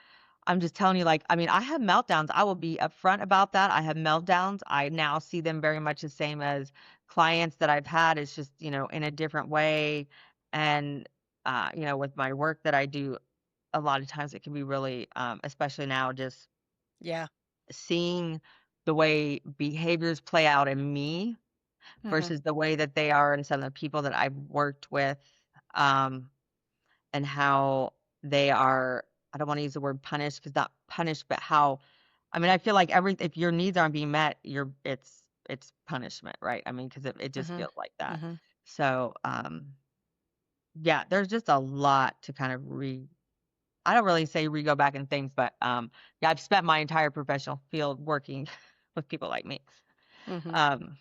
I'm just telling you, like, I mean, I have meltdowns. I will be upfront about that. I have meltdowns. I now see them very much the same as clients that I've had. It's just, in a different way. And, with my work that I do, a lot of times it can be really, especially now, just Yeah. seeing the way behaviors play out in me Mhm. versus the way that they are in some of the people that I've worked with, um, and how they are, I don't want to use the word punished because not punished, but how, I mean, I feel like if your needs aren't being met, it's punishment, right? I mean, because it just Mhm. feels like that. Mhm. So, yeah, there's just a lot to kind of I don't really say re-go back and think, but yeah, I've spent my entire professional field working with people like me. Mhm. Um,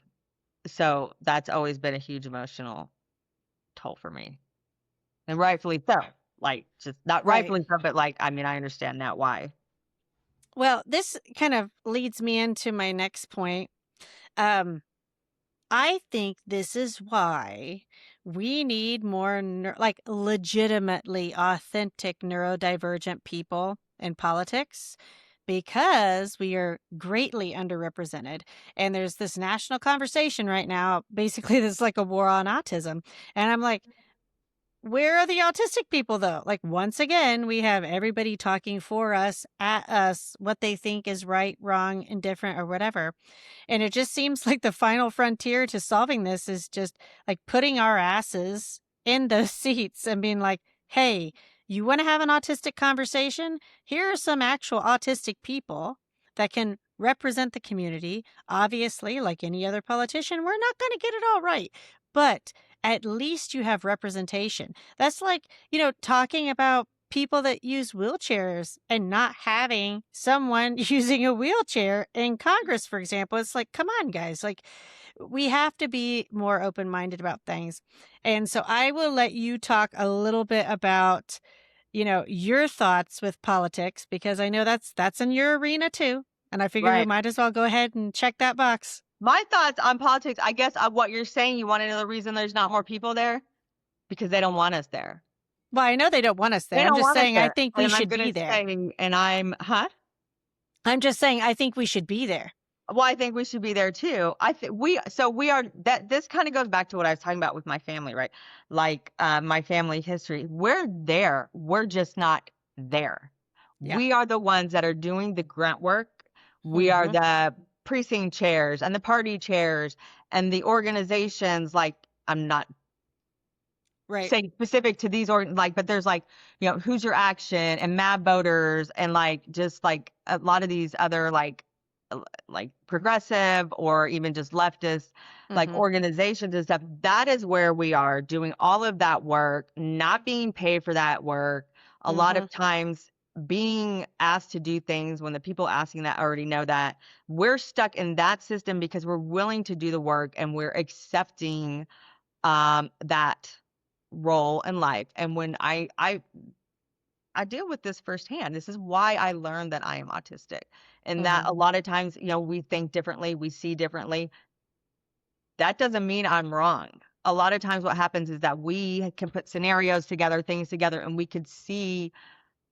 so that's always been a huge emotional toll for me. And rightfully so. Like, just not Right. rightfully so, but like, I mean, I understand that why. Well, this kind of leads me into my next point. Um, I think this is why we need more like legitimately authentic neurodivergent people in politics because we are greatly underrepresented. And there's this national conversation right now. Basically, there's like a war on autism. And I'm like, where are the autistic people though? Like once again, we have everybody talking for us, at us, what they think is right, wrong, indifferent, or whatever. And it just seems like the final frontier to solving this is just like putting our asses in those seats and being like, hey, you want to have an autistic conversation? Here are some actual autistic people that can represent the community. Obviously, like any other politician, we're not going to get it all right. But at least you have representation. That's like, talking about people that use wheelchairs and not having someone using a wheelchair in Congress, for example. It's like, come on, guys. Like, we have to be more open minded about things. And so I will let you talk a little bit about, your thoughts with politics, because I know that's in your arena too. And I figure we Right. might as well go ahead and check that box. My thoughts on politics, I guess, what you're saying, you want to know the reason there's not more people there? Because they don't want us there. Well, I know they don't want us They there. I'm don't just want us saying I there. think we And I'm should going to be there. say, huh? I'm just saying I think we should be there. Well, I think we should be there too. I think we are that this kind of goes back to what I was talking about with my family, right? Like my family history. We're there. We're just not there. Yeah. We are the ones that are doing the grunt work. We are Mhm. the precinct chairs and the party chairs and the organizations. Like, I'm not Right. say specific to these like, but there's like, who's your action and mad voters and like just like a lot of these other like progressive or even just leftist like Mhm. organizations and stuff. That is where we are doing all of that work, not being paid for that work. A lot Mhm. of times being asked to do things when the people asking that already know that we're stuck in that system because we're willing to do the work and we're accepting that role in life. And when I deal with this firsthand. This is why I learned that I am autistic. And that Mhm. a lot of times, we think differently, we see differently. That doesn't mean I'm wrong. A lot of times what happens is that we can put scenarios together, things together, and we could see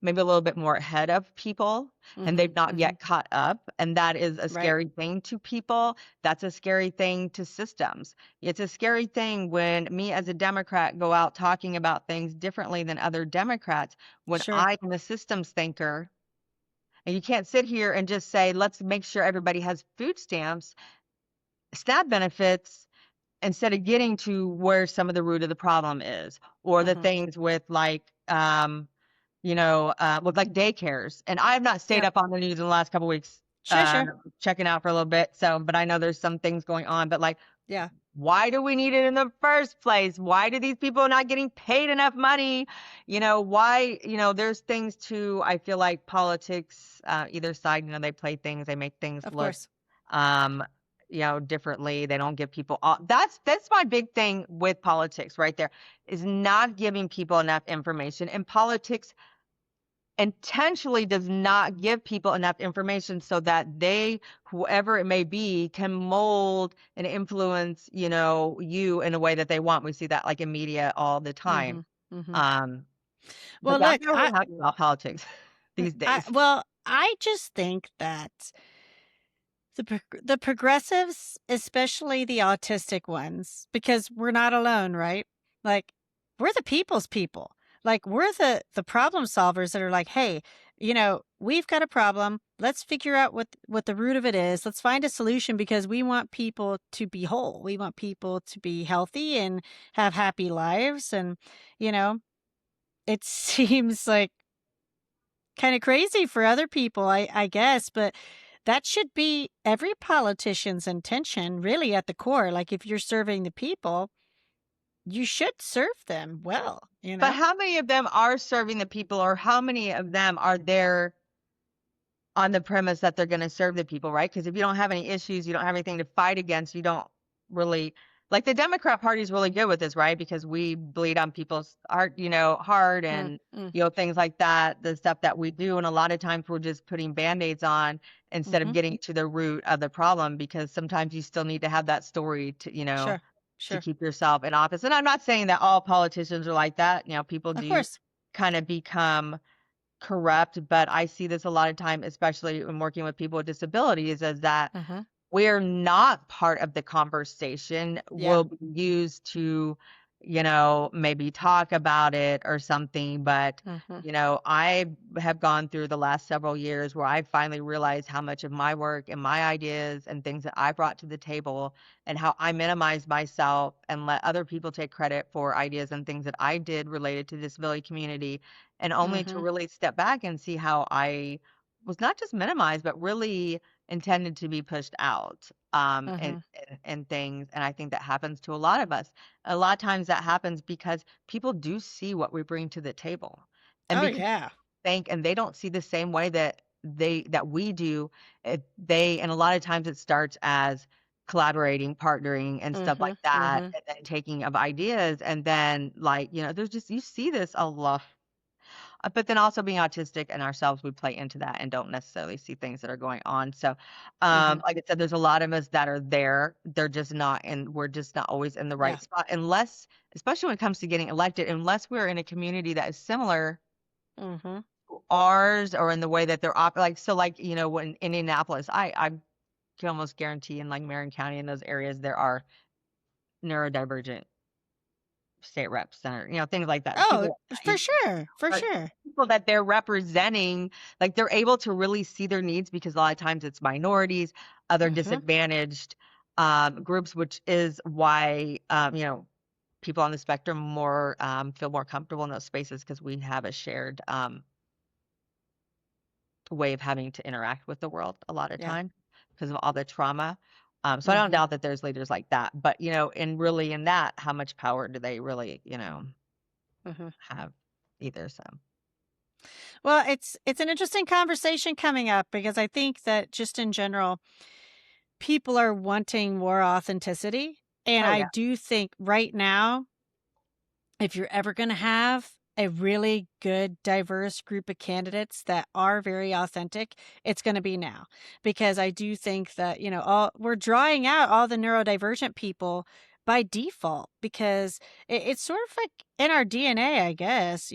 maybe a little bit more ahead of people and Mhm. they've not Mhm. yet caught up. And that is a Right. scary thing to people. That's a scary thing to systems. It's a scary thing when me as a Democrat go out talking about things differently than other Democrats when Sure. I am a systems thinker. And you can't sit here and just say, let's make sure everybody has food stamps, SNAP benefits, instead of getting to where some of the root of the problem is, or the Mhm. things with like, with like daycares. And I have not stayed Yep. up on the news in the last couple weeks. Sure, sure. checking out for a little bit. So, but I know there's some things going on, but like, Yeah, why do we need it in the first place? Why do these people not getting paid enough money? Why, there's things to, I feel like politics, either side, they play things, they make things of look, course. um, differently. They don't give people all, that's my big thing with politics right there, is not giving people enough information. And politics intentionally does not give people enough information so that they, whoever it may be, can mold and influence, you in a way that they want. We see that like in media all the time. Mhm. Mhm. Um, Well, but I'm look, not really happy about politics these days. I just think that the progressives, especially the autistic ones, because we're not alone, right? Like, we're the people's people. Like, we're the problem solvers that are like, hey, we've got a problem. Let's figure out what the root of it is. Let's find a solution because we want people to be whole. We want people to be healthy and have happy lives. And you know, it seems like kind of crazy for other people, I guess, but that should be every politician's intention, really, at the core. Like, if you're serving the people, you should serve them well, you But know? how many of them are serving the people, or how many of them are there on the premise that they're going to serve the people, right? Because if you don't have any issues, you don't have anything to fight against, you don't really, like, the Democrat Party is really good with this, right? Because we bleed on people's heart, Mm, and mm, things like that, the stuff that we do. And a lot of times we're just putting band-aids on instead of mhm. getting to the root of the problem, because sometimes you still need to have that story to, Sure, to sure. keep yourself in office. And I'm not saying that all politicians are like that. People Of do course. kind of become corrupt, but I see this a lot of time, especially when working with people with disabilities, is that Mhm. we're not part of the conversation. Yeah. We'll be used to, maybe talk about it or something. But, Mhm. I have gone through the last several years where I finally realized how much of my work and my ideas and things that I brought to the table, and how I minimize myself and let other people take credit for ideas and things that I did related to the disability community, and only to Mhm. really step back and see how I was not just minimized, but really intended to be pushed out, and, Mhm. and things. And I think that happens to a lot of us. A lot of times that happens because people do see what we bring to the table. And Oh, because yeah. and they don't see the same way that we do, and a lot of times it starts as collaborating, partnering and stuff like Mhm. that, Mhm. and then taking of ideas. And then, like, there's just, you see this a lot. But then also being autistic and ourselves, we play into that and don't necessarily see things that are going on. So, Mhm. like I said, there's a lot of us that are there. They're just not, and we're just not always in the Yeah. right spot, unless, especially when it comes to getting elected, unless we're in a community that is similar Mhm. to ours, or in the way that they're like, so, like, when in Indianapolis, I can almost guarantee in like Marion County, in those areas, there are neurodivergent state reps, center, things like that. People Oh, like that, for sure. For but sure. people that they're representing, like, they're able to really see their needs, because a lot of times it's minorities, other Mhm. disadvantaged groups, which is why, people on the spectrum more feel more comfortable in those spaces, because we have a shared way of having to interact with the world a lot of Yeah. time, because of all the trauma. So I don't Mhm. doubt that there's leaders like that, but, and really in that, how much power do they really, Mhm. have either? So Well, it's an interesting conversation coming up because I think that just in general, people are wanting more authenticity. And oh I yeah, do think right now, if you're ever going to have a really good, diverse group of candidates that are very authentic, it's going to be now. Because I do think that, we're drawing out all the neurodivergent people by default because it's sort of like in our DNA, I guess,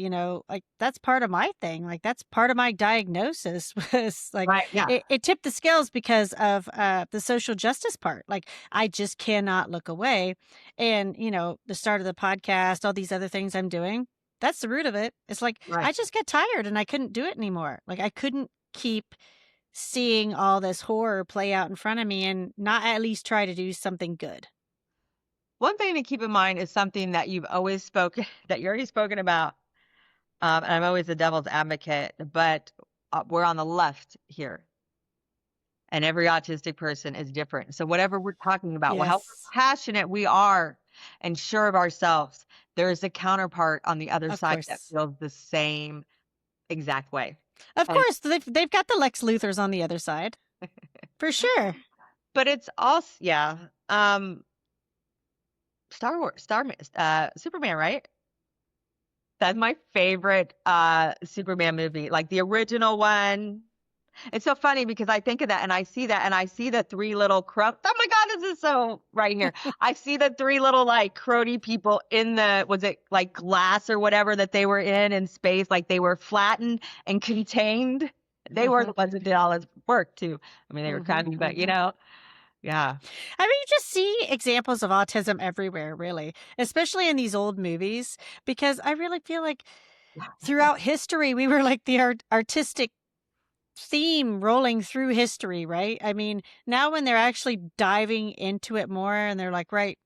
like that's part of my thing. Like that's part of my diagnosis was like right, yeah, it tipped the scales because of the social justice part. Like I just cannot look away and, the start of the podcast, all these other things I'm doing, that's the root of it. It's like I right. just get tired and I couldn't do it anymore. Like I couldn't keep seeing all this horror play out in front of me and not at least try to do something good. One thing to keep in mind is something that you've always spoken, that you're already spoken about, and I'm always the devil's advocate, but we're on the left here. and every autistic person is different. So whatever we're talking about, how Yes, passionate we are and sure of ourselves, there is a counterpart on the other of side that course. feels the same exact way. Of And course, they've got the Lex Luthors on the other side. For sure. but it's also yeah, Star Wars, Superman, right? That's my favorite Superman movie, like the original one. It's so funny because I think of that and I see that and I see the three little oh my God, this is so right here. I see the three little like crony people in was it like glass or whatever that they were in space, like they were flattened and contained. They were the Mhm. ones that did all this work too. I mean, they were Mhm. kind of, but Mhm. yeah. I mean, you just see examples of autism everywhere, really, especially in these old movies, because I really feel like throughout history, we were like the artistic theme rolling through history, right? I mean, now when they're actually diving into it more and they're like, right,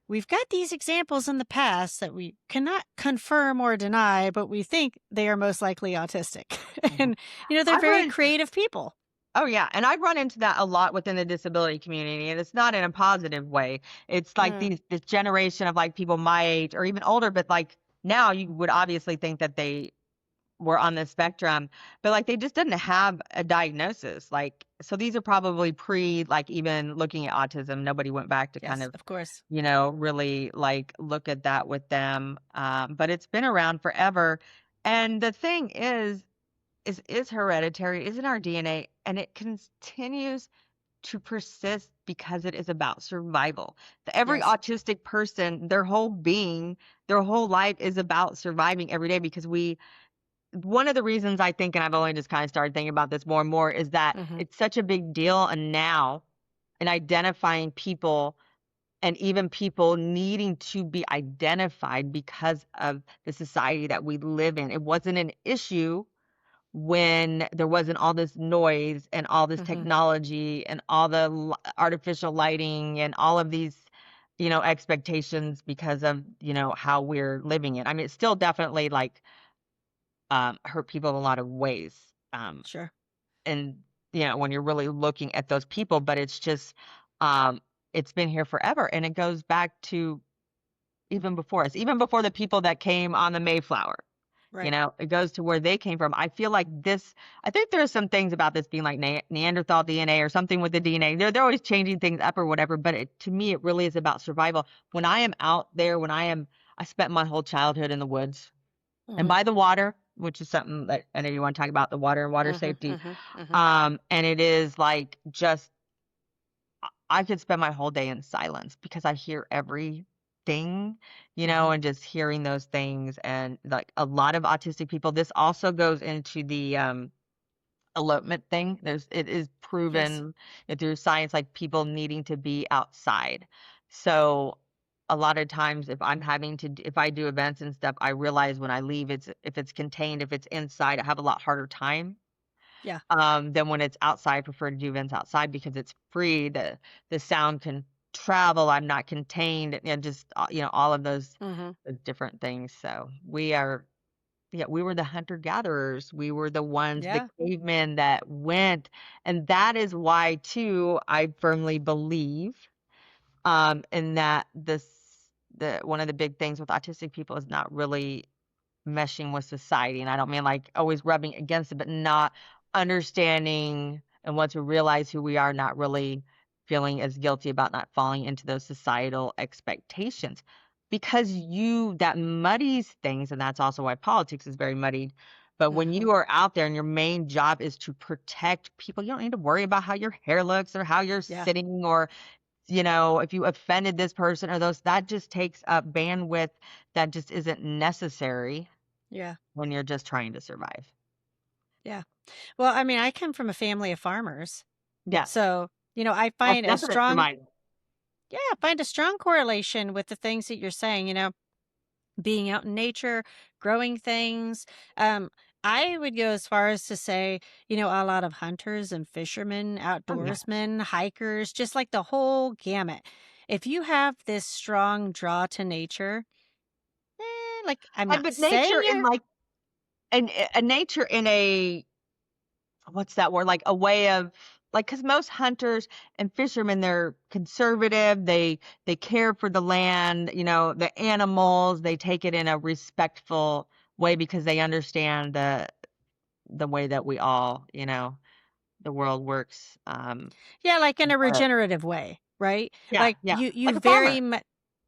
we've got these examples in the past that we cannot confirm or deny, but we think they are most likely autistic. Mhm. And, they're I very run creative people. Oh yeah, and I run into that a lot within the disability community, and it's not in a positive way. It's like Mm, this generation of like people my age or even older, but like now you would obviously think that they were on the spectrum, but like they just didn't have a diagnosis. Like so these are probably pre like even looking at autism. Nobody went back to kind yes, of, of course. really like look at that with them. But it's been around forever. And the thing is hereditary, is in our DNA, and it continues to persist because it is about survival. Every Yes. autistic person, their whole being, their whole life is about surviving every day because one of the reasons I think, and I've only just kind of started thinking about this more and more, is that Hmm. it's such a big deal. And now, in identifying people and even people needing to be identified because of the society that we live in, it wasn't an issue when there wasn't all this noise and all this Hmm. technology and all the artificial lighting and all of these expectations because of how we're living it. I mean, it's still definitely like hurt people in a lot of ways, Sure. and when you're really looking at those people, but it's just um it's been here forever, and it goes back to even before us, even before the people that came on the Mayflower. Right. It goes to where they came from. I feel like I think there are some things about this being like Neanderthal DNA or something with the DNA. They're always changing things up or whatever, but to me, it really is about survival. When I am out there, I spent my whole childhood in the woods and Hmm. by the water, which is something that I know you want to talk about, the water and water Hmm. safety. Hmm. Hmm. And it is like just I could spend my whole day in silence because I hear everything, Hmm. and just hearing those things. And like a lot of autistic people, this also goes into the elopement thing. It is Yes. proven through science, like people needing to be outside. So a lot of times if I do events and stuff, I realize when I leave, if it's contained, if it's inside, I have a lot harder time Yeah. than when it's outside. I prefer to do events outside because it's free. The sound can travel. I'm not contained, and just all of Hmm. those different things. So we were the hunter gatherers. We were the ones, the Yeah. cavemen that went, and that is why too I firmly believe in that the one of the big things with autistic people is not really meshing with society. And I don't mean like always rubbing against it, but not understanding and once we realize who we are, not really feeling as guilty about not falling into those societal expectations. Because that muddies things, and that's also why politics is very muddied. But when Hmm. you are out there and your main job is to protect people, you don't need to worry about how your hair looks or how you're Yeah. sitting or if you offended this person or that just takes up bandwidth that just isn't necessary Yeah. when you're just trying to survive. Yeah. Well, I mean, I come from a family of farmers. Yes. So, I That's find a definite strong, survival. yeah, find a strong correlation with the things that you're saying, being out in nature, growing things. Um, I would go as far as to say, a lot of hunters and fishermen, Oh, yes. outdoorsmen, hikers, just like the whole gamut. If you have this strong draw to nature, like I'm And not but saying nature in you're, like a nature in a what's that word? Like a way of. like, because most hunters and fishermen, they're conservative, they care for the land, the animals, they take it in a respectful way because they understand the way that we all, the world works. Yeah, like in a But regenerative way, right? yeah, Like yeah, you like a farmer. very much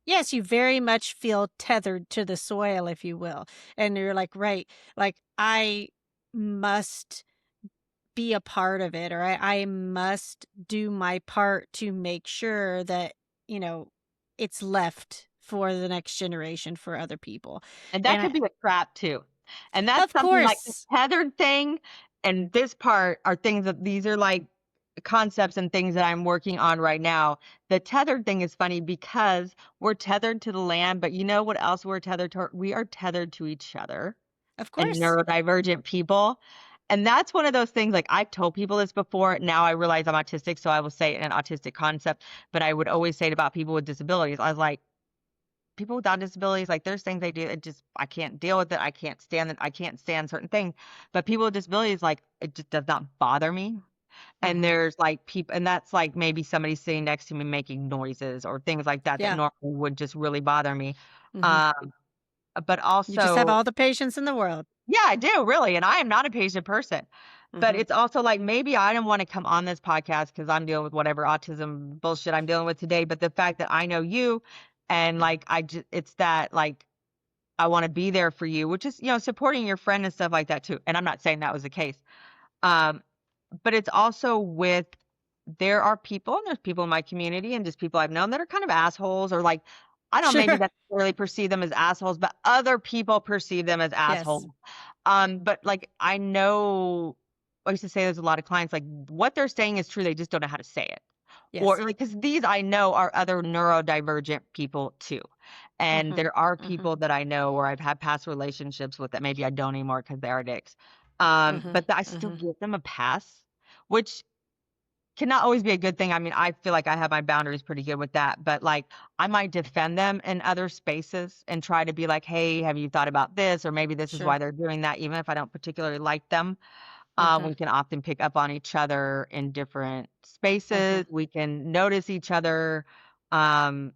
yes, you very much feel tethered to the soil, if you will. And you're like, right, like I must be a part of it, or I must do my part to make sure that, you know, it's left for the next generation for other people. And that And could be a trap too. And that's of something like the course, tethered thing and this part are things that these are like concepts and things that I'm working on right now. The tethered thing is funny because we're tethered to the land, but you know what else we're tethered to? We are tethered to each other of and course. neurodivergent people. And that's one of those things, like I've told people this before. Now I realize I'm autistic, so I will say an autistic concept, but I would always say it about people with disabilities. I was like, people without disabilities, like there's things they do, it just I can't deal with it. I can't stand it. I can't stand certain things. But people with disabilities, like it just does not bother me. And Mhm. there's like people, and that's like maybe somebody sitting next to me making noises or things like that that Yeah. normally would just really bother me. Mhm. Um, but You just have also, all the patience in the world. yeah, I do really, and I am not a patient person. But Mhm. it's also like maybe I don't want to come on this podcast because I'm dealing with whatever autism bullshit I'm dealing with today. But the fact that I know you, and like I just, it's that like I want to be there for you, which is, supporting your friend and stuff like that too. And I'm not saying that was the case. Um, but it's also with there are people and there's people in my community and just people I've known that are kind of assholes or like I don't maybe Sure. necessarily perceive them as assholes, but other people perceive them as Yes. assholes. But like I know I used to say there's a lot of clients like what they're saying is true, they just don't know how to say it. Or Yes. like because these I know are other neurodivergent people too. And Mhm. there are Mhm. people that I know or I've had past relationships with that maybe I don't anymore because they are dicks. Mhm. But I still Mhm. give them a pass, which cannot always be a good thing. I mean, I feel like I have my boundaries pretty good with that, but like I might defend them in other spaces and try to be like, hey, have you thought about this? Or maybe this is Sure. why they're doing that, even if I don't particularly like them. Mhm. We can often pick up on each other in different spaces. Mhm. We can notice each other. Um,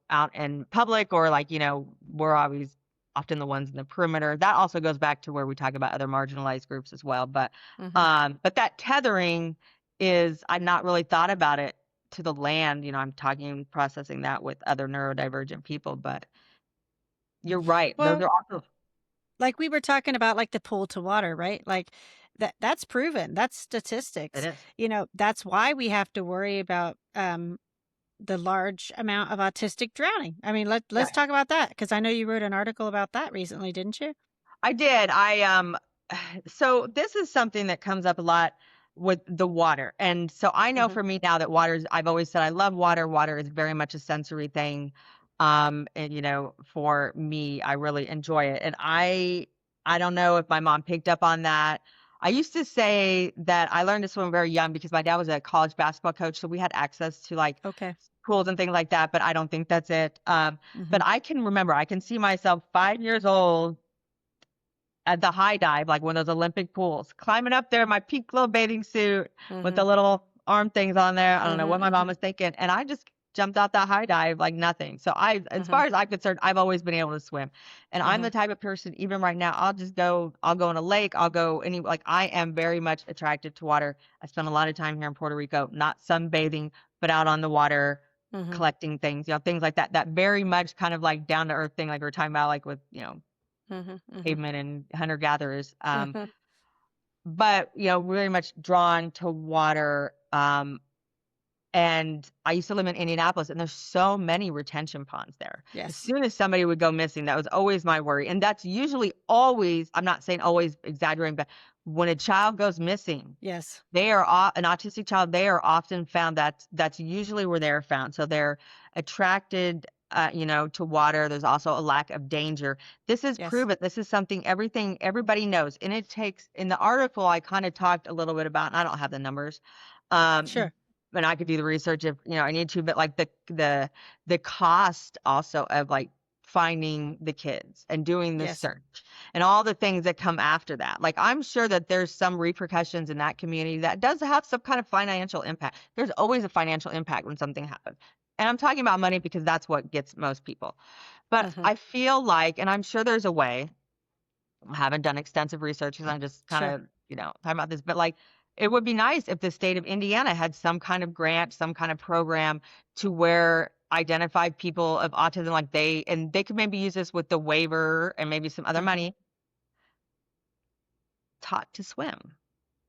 out in public or like, we're always often the ones in the perimeter. That also goes back to where we talk about other marginalized groups as well. Mhm. But that tethering is I've not really thought about it to the land. I'm talking processing that with other neurodivergent people, but you're right. Those Well, are also like we were talking about like the pool to water, right? Like that's proven. That's it statistics. is. That's why we have to worry about the large amount of autistic drowning. I mean, let's Yeah. talk about that because I know you wrote an article about that recently, didn't you? I did. So this is something that comes up a lot with the water. And so I know Mhm. for me now that I've always said I love water. Water is very much a sensory thing. And for me, I really enjoy it. And I don't know if my mom picked up on that. I used to say that I learned to swim very young because my dad was a college basketball coach, so we had access to like Okay. pools and things like that, but I don't think that's it. But Mhm. I can remember, I can see myself 5 years old at the high dive, like one of those Olympic pools, climbing up there in my pink little bathing suit with the Mhm. little arm things on there. I don't know Mhm. what my mom Mhm. was thinking. And I just jumped out that high dive like nothing. So as Mhm. far as I'm concerned, I've always been able to swim. And I'm the Mhm. type of person, even right now, I'll go in a lake, I'll go like I am very much attracted to water. I spent a lot of time here in Puerto Rico, not sunbathing, but out on the water, Mhm. collecting things, things like that. That very much kind of like down to earth thing, like we are talking about, like with, Mhm. Mhm. cavemen and hunter gatherers. Mhm. But very much drawn to water. And I used to live in Indianapolis, and there's so many retention ponds there. As Yes. soon as somebody would go missing, that was always my worry. And that's usually always, I'm not saying always exaggerating, but when a child goes missing, Yes. an autistic child, they are often found that's usually where they're found. So they're attracted, to water. There's also a lack of danger. This is Yes. proven. This is something everybody knows. And it takes in the article I kind of talked a little bit about, and I don't have the numbers. Sure. And I could do the research if I need to, but like the cost also of like finding the kids and doing the Yes. search and all the things that come after that. Like, I'm sure that there's some repercussions in that community that does have some kind of financial impact. There's always a financial impact when something happens. And I'm talking about money because that's what gets most people. But Hmm. I feel like, and I'm sure there's a way, I haven't done extensive research because I'm just kind Sure. of, talking about this, but like, it would be nice if the state of Indiana had some kind of grant, some kind of program to where identified people of autism, like and they could maybe use this with the waiver and maybe some other Hmm. money, taught to swim,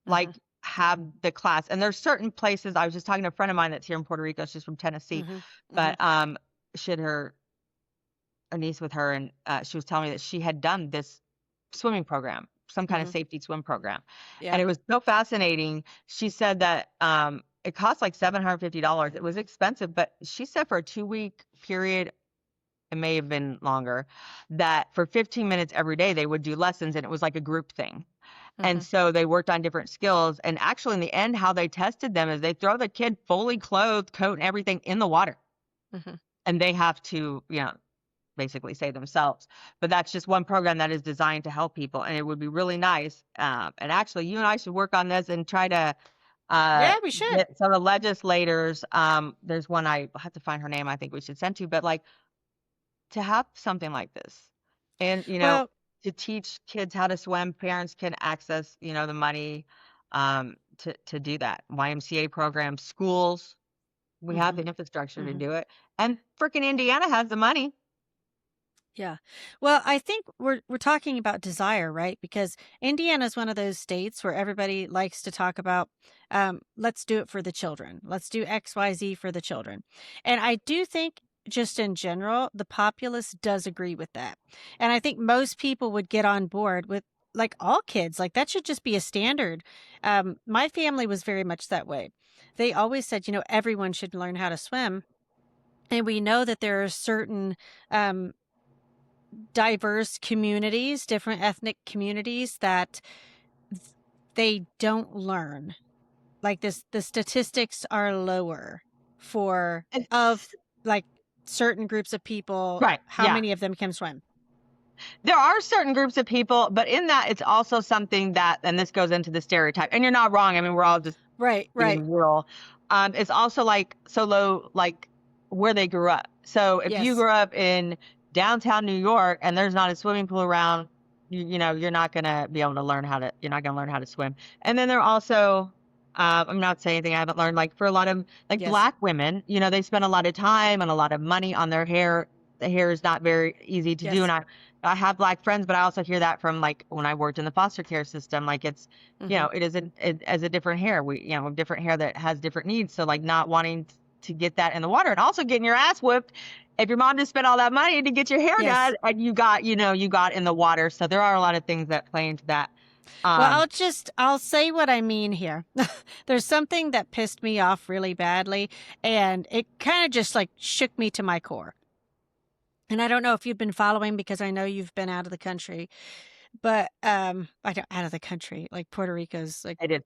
Hmm. like have the class. And there's certain places, I was just talking to a friend of mine that's here in Puerto Rico. She's from Tennessee, Hmm. Hmm. but she had her a niece with her, and she was telling me that she had done this swimming program, some kind of Hmm. safety swim program. And Yeah. it was so fascinating. She said that it cost like $750. It was expensive, but she said for a 2-week period, it may have been longer, that for 15 minutes every day they would do lessons, and it was like a group thing. And Hmm. so they worked on different skills. And actually, in the end, how they tested them is they throw the kid fully clothed, coat and everything in the water. Hmm. And they have to, basically say themselves. But that's just one program that is designed to help people, and it would be really nice. And actually, you and I should work on this and try to uh, Yeah, we should. get some of the legislators. There's one I'll have to find her name. I think we should send to, but like to have something like this, and Well, to teach kids how to swim. Parents can access, the money to do that. YMCA programs, schools. We have hmm, the infrastructure to hmm, do it, and freaking Indiana has the money. yeah. Well, I think we're talking about desire, right? Because Indiana is one of those states where everybody likes to talk about, let's do it for the children. Let's do XYZ for the children. And I do think, just in general, the populace does agree with that. And I think most people would get on board with, like, all kids. Like, that should just be a standard. My family was very much that way. They always said, everyone should learn how to swim. And we know that there are certain um, diverse communities, different ethnic communities that th- they don't learn. Like this, the statistics are lower for And of like certain groups of people. right, How yeah. many of them can swim? There are certain groups of people, but in that, it's also something that, and this goes into the stereotype, and you're not wrong. I mean, we're all just Right, right. being real. It's also like so low, like where they grew up. So if you Yes, grew up in downtown New York and there's not a swimming pool around, you're not gonna be able to you're not gonna learn how to swim. And then there are also, I'm not saying anything I haven't learned, like for a lot of like yes, Black women, they spend a lot of time and a lot of money on their hair. The hair is not very easy to do, and yes. I have Black friends, but I also hear that from like when I worked in the foster care system, like it's, Hmm. it isn't it, as a different hair. We, have different hair that has different needs. So like not wanting to get that in the water and also getting your ass whooped if your mom just spent all that money to get your hair Yes. done and you got in the water. So there are a lot of things that play into that. Well, Um, I'll say what I mean here. There's something that pissed me off really badly, and it kind of just like shook me to my core. And I don't know if you've been following because I know you've been out of the country, but I don't out of the country. Like Puerto Rico's like I did.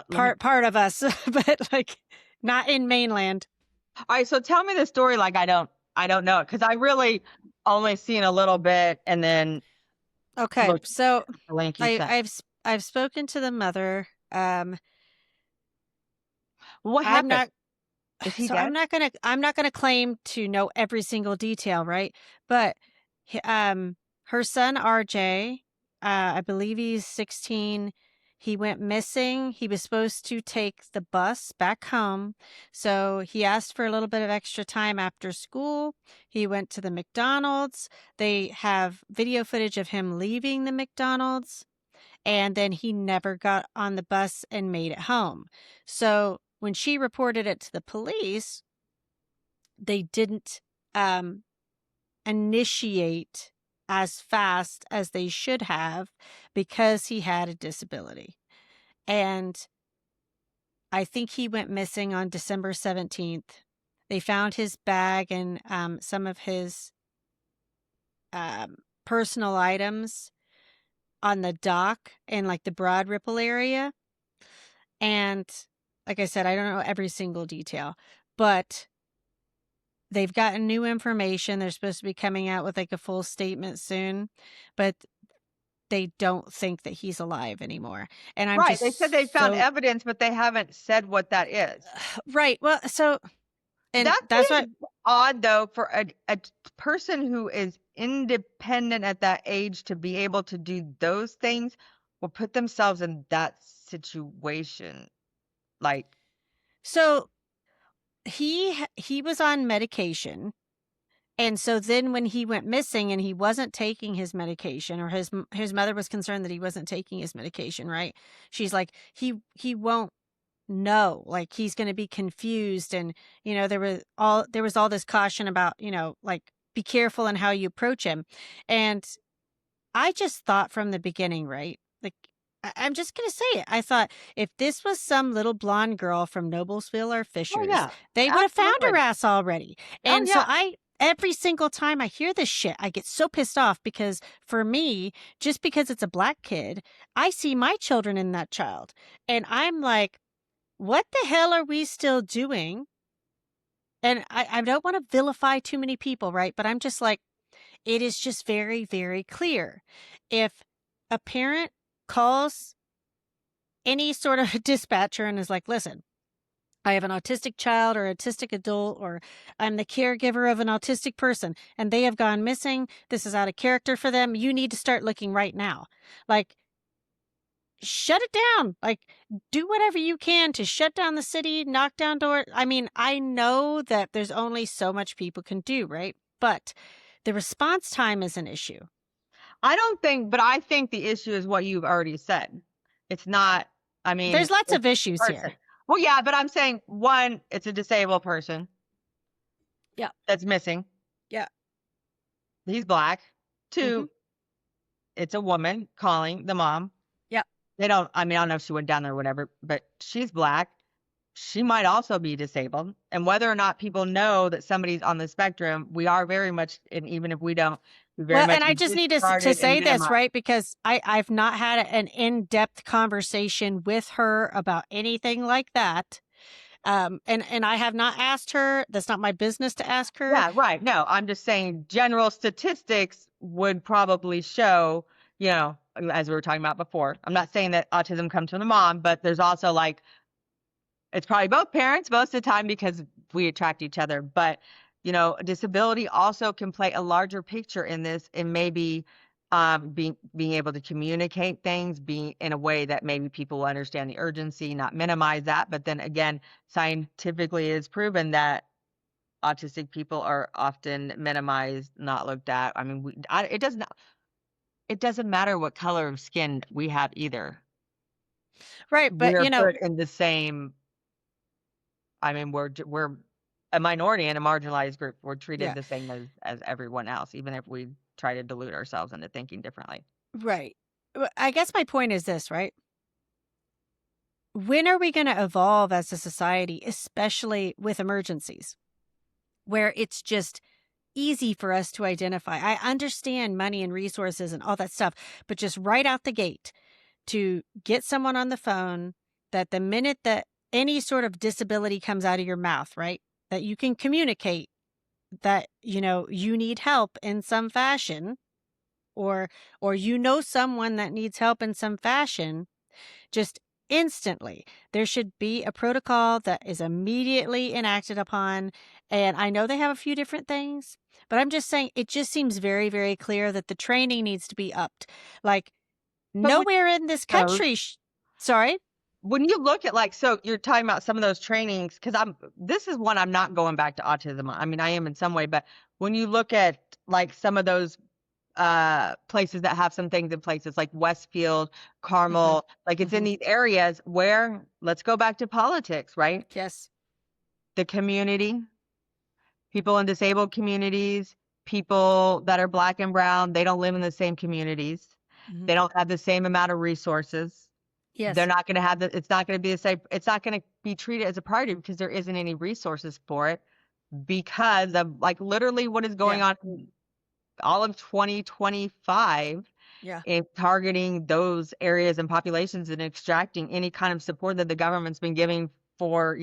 Let me. part of us, but like not in mainland. All right. So tell me the story. Like I don't know it because I really only seen a little bit and then Okay, looked so at the link you I sent. I've spoken to the mother. What I'm happened? not Is he so dead? I'm not gonna claim to know every single detail, right? But her son RJ, I believe he's 16. He went missing. He was supposed to take the bus back home. So he asked for a little bit of extra time after school. He went to the McDonald's. They have video footage of him leaving the McDonald's, and then he never got on the bus and made it home. So when she reported it to the police, they didn't um, initiate as fast as they should have because he had a disability. And I think he went missing on December 17th. They found his bag and some of his personal items on the dock in like the Broad Ripple area. And like I said, I don't know every single detail, but they've gotten new information. They're supposed to be coming out with like a full statement soon, but they don't think that he's alive anymore. And I'm Right. They said they just found so evidence, but they haven't said what that is. right. Well, so and That that's what. seems odd, though, for a person who is independent at that age to be able to do those things or put themselves in that situation. Like, So he was on medication. And so then when he went missing and he wasn't taking his medication, or his mother was concerned that he wasn't taking his medication, right? She's like, he won't know, like he's going to be confused. And there was all this caution about, like, be careful in how you approach him. And I just thought from the beginning, right? Like, I'm just going to say it. I thought if this was some little blonde girl from Noblesville or oh, Fishers, yeah, they would have found her absolutely. ass already. Oh, And so yeah. every single time I hear this shit, I get so pissed off because for me, just because it's a black kid, I see my children in that child. And I'm like, what the hell are we still doing? And I don't want to vilify too many people, right? But I'm just like, it is just very, very clear. If a parent calls any sort of dispatcher and is like, listen, I have an autistic child or autistic adult, or I'm the caregiver of an autistic person and they have gone missing. This is out of character for them. You need to start looking right now. Like, shut it down. Like, do whatever you can to shut down the city, knock down doors. I mean, I know that there's only so much people can do, right? But the response time is an issue. But I think the issue is what you've already said. It's not, I There's mean, lots it's of the issues person. here. Well, yeah, but I'm saying one, it's a disabled person Yeah. that's missing. Yeah. He's black. Mhm. Two, it's a woman calling the mom. Yeah. They don't, I mean, I don't know if she went down there or whatever, but she's black. She might also be disabled. And whether or not people know that somebody's on the spectrum, we are very much, and even if we don't, we very Well, much and I just need to discarded and say this, minimized. right? Because I've not had an in-depth conversation with her about anything like that. And I have not asked her. That's not my business to ask her. Yeah, right. No, I'm just saying general statistics would probably show, as we were talking about before. I'm not saying that autism comes from the mom, but there's also like it's probably both parents most of the time because we attract each other. But, disability also can play a larger picture in this and maybe being able to communicate things, being in a way that maybe people will understand the urgency, not minimize that. But then again, scientifically it is proven that autistic people are often minimized, not looked at. I mean, it doesn't matter what color of skin we have either. Right, but We're put in the same. I mean, we're a minority and a marginalized group. We're treated yeah, the same as everyone else, even if we try to delude ourselves into thinking differently. right. I guess my point is this, right? When are we going to evolve as a society, especially with emergencies, where it's just easy for us to identify? I understand money and resources and all that stuff, but just right out the gate to get someone on the phone, that the minute that any sort of disability comes out of your mouth, right, that you can communicate that, you need help in some fashion, or someone that needs help in some fashion, just instantly. There should be a protocol that is immediately enacted upon. And I know they have a few different things, but I'm just saying it just seems very, very clear that the training needs to be upped. Like, But nowhere in this those, country. Sorry? when you look at like, so you're talking about some of those trainings, because this is one I'm not going back to autism. I mean, I am in some way, but when you look at like some of those places that have some things in places like Westfield, Hmm. Carmel, like it's in Hmm. these areas where let's go back to politics, right? Yes. The community, people in disabled communities, people that are black and brown, they don't live in the same communities. Hmm. They don't have the same amount of resources. They're Yes. not going to have it's not going to be the same, it's not going to be treated as a priority because there isn't any resources for it because of like literally what is going Yeah. on in all of 2025 Yeah. in targeting those areas and populations and extracting any kind of support that the government's been giving for,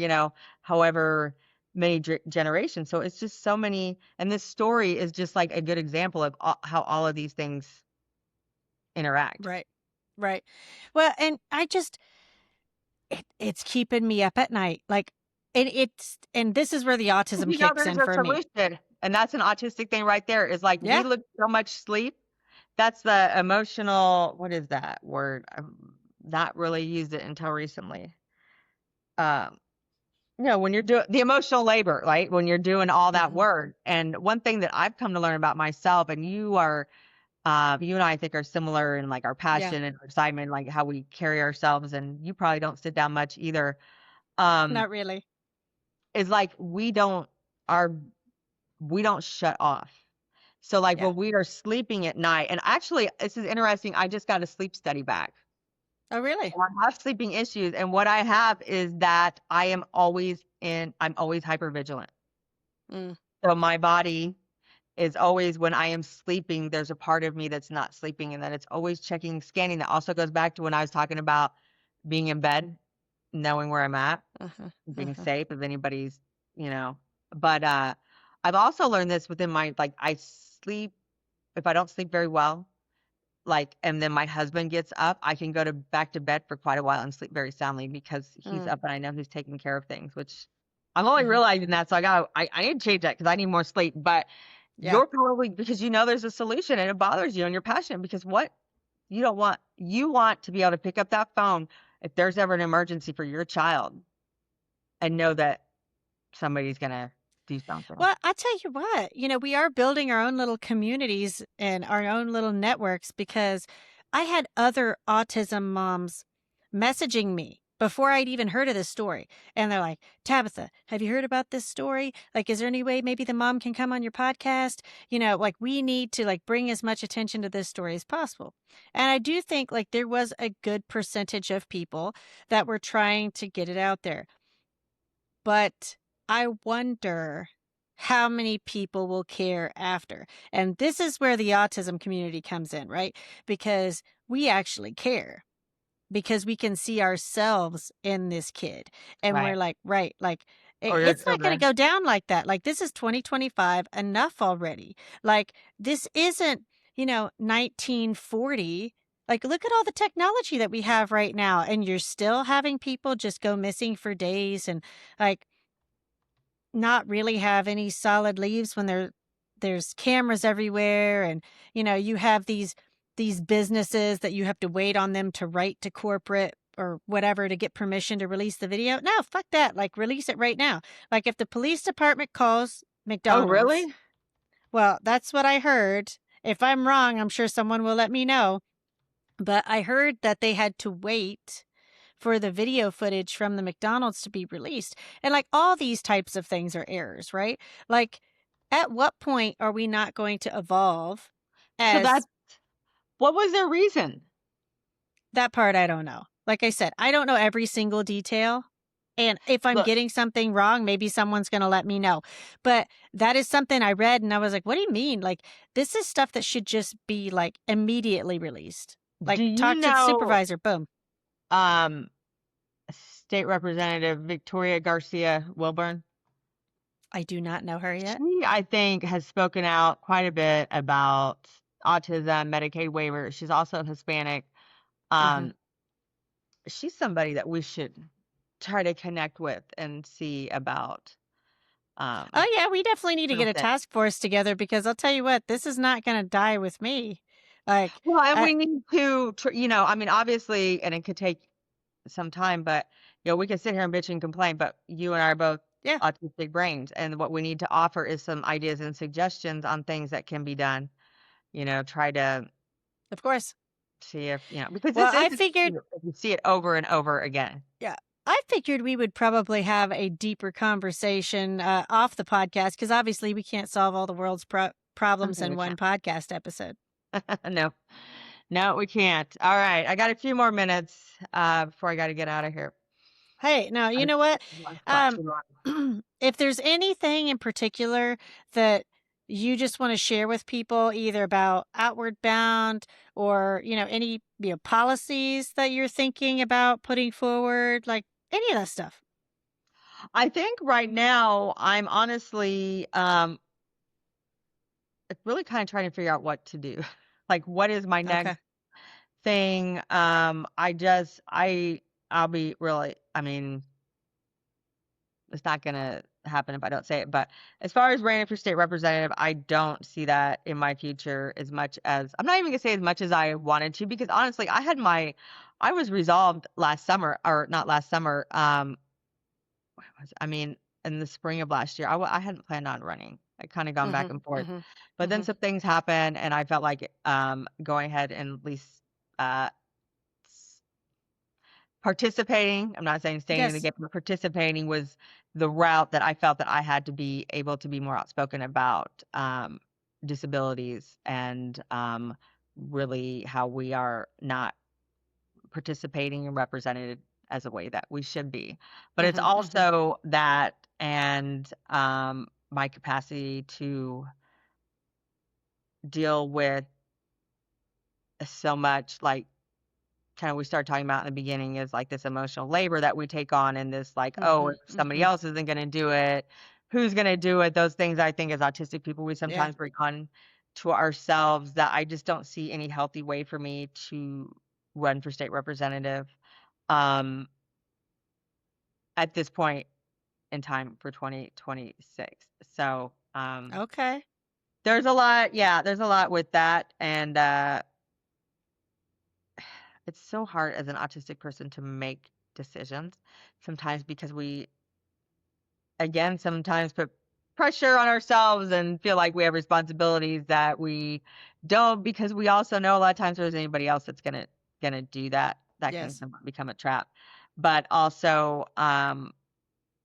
however many generations. So it's just so many, and this story is just like a good example of how all of these things interact. Right. Right. Well, and it's keeping me up at night. Like, and this is where the autism You know, kicks there's in a for me. solution, and that's an autistic thing right there. Is like we Yeah. look so much sleep. That's the emotional. What is that word? I've not really used it until recently. Um, when you're doing the emotional labor, right? When you're doing all that Hmm. work. And one thing that I've come to learn about myself, and you and I think are similar in like our Yeah. passion and our excitement, like how we carry ourselves. And you probably don't sit down much either. Um, Not really. is like our we don't shut off. So like Yeah. when we are sleeping at night, and actually this is interesting. I just got a sleep study back. Oh, really? I have sleeping issues, and what I have is that I'm always hypervigilant. Mm, So my body is always, when I am sleeping, there's a part of me that's not sleeping, and that it's always checking, scanning. That also goes back to when I was talking about being in bed, knowing where I'm at, uh-huh, being uh-huh. safe if anybody's, you know. But I've also learned this within my, like, I sleep, if I don't sleep very well, like, and then my husband gets up, I can go to back to bed for quite a while and sleep very soundly because he's Mm, up and I know he's taking care of things, which I'm only hmm. realizing that. So I need to change that because I need more sleep. But Yeah. you're probably, because there's a solution and it bothers you and you're passionate because what you want to be able to pick up that phone if there's ever an emergency for your child and know that somebody's gonna do something. Well, I tell you what, we are building our own little communities and our own little networks because I had other autism moms messaging me before I'd even heard of this story. And they're like, Tabitha, have you heard about this story? Like, is there any way maybe the mom can come on your podcast? Like we need to like bring as much attention to this story as possible. And I do think like there was a good percentage of people that were trying to get it out there. But I wonder how many people will care after. And this is where the autism community comes in, right? Because we actually care because we can see ourselves in this kid. And we're Right. like, right, like Or your it's not going to children. go down like that. Like this is 2025, enough already. Like this isn't, 1940. Like look at all the technology that we have right now and you're still having people just go missing for days and like not really have any solid leaves when there's cameras everywhere and you have these businesses that you have to wait on them to write to corporate or whatever to get permission to release the video. No, fuck that. Like release it right now. Like if the police department calls Oh, McDonald's, really? well, that's what I heard. If I'm wrong, I'm sure someone will let me know. But I heard that they had to wait for the video footage from the McDonald's to be released. And like all these types of things are errors, right? Like at what point are we not going to evolve So that as what was their reason? that part? I don't know. Like I said, I don't know every single detail. And if I'm Look, getting something wrong, maybe someone's going to let me know. But that is something I read and I was like, what do you mean? Like, this is stuff that should just be like immediately released. do Like, you talk to the know supervisor. Boom. um State Representative Victoria Garcia Wilburn? I do not know her yet. She, I think, has spoken out quite a bit about autism, Medicaid waivers. She's also Hispanic. Uh huh. Um, she's somebody that we should try to connect with and see about Oh, yeah, we definitely need to get a something. task force together because I'll tell you what, this is not going to die with me. Like, Well, and uh, we need to, I mean, obviously, and it could take some time, but we can sit here and bitch and complain, but you and I are both yeah, autistic brains, and what we need to offer is some ideas and suggestions on things that can be done. Try to of course. see if, because Well, this is I an figured, issue if you see it over and over again. yeah, I figured we would probably have a deeper conversation off the podcast because obviously we can't solve all the world's problems Okay, in we one can't. podcast episode. No, no, we can't. All right, I got a few more minutes before I got to get out of here. Hey, now, I you don't know what? want to talk Um, too long. if there's anything in particular that you just want to share with people, either about Outward Bound or, any, policies that you're thinking about putting forward, like any of that stuff. I think right now I'm honestly really kind of trying to figure out what to do. Like what is my Okay. next thing? I'll be really, I mean, it's not gonna happen if I don't say it, but as far as running for state representative, I don't see that in my future as much as I'm not even gonna say as much as I wanted to, because honestly, I was resolved last summer, or not last summer, I mean, in the spring of last year, I hadn't planned on running. I kind of gone back Mhm. and forth, Mhm. but then Mhm. some things happened, and I felt like going ahead and at least uh, s- participating. I'm not saying staying in the Yes. game, but participating was the route that I felt that I had to be able to be more outspoken about disabilities and really how we are not participating and represented as a way that we should be. But it's Mhm. Mhm. also that and my capacity to deal with so much like kind of we started talking about in the beginning is like this emotional labor that we take on and this like, oh, Mhm. if somebody Mhm. else isn't going to do it, who's going to do it? Those things I think as autistic people we Yeah. sometimes bring on to ourselves that I just don't see any healthy way for me to run for state representative um, at this point in time for 2026. So, Okay. there's a lot, yeah, there's a lot with that. And it's so hard as an autistic person to make decisions sometimes because we, again, sometimes put pressure on ourselves and feel like we have responsibilities that we don't because we also know a lot of times there's anybody else that's gonna do that. That can Yes. become a trap. But also,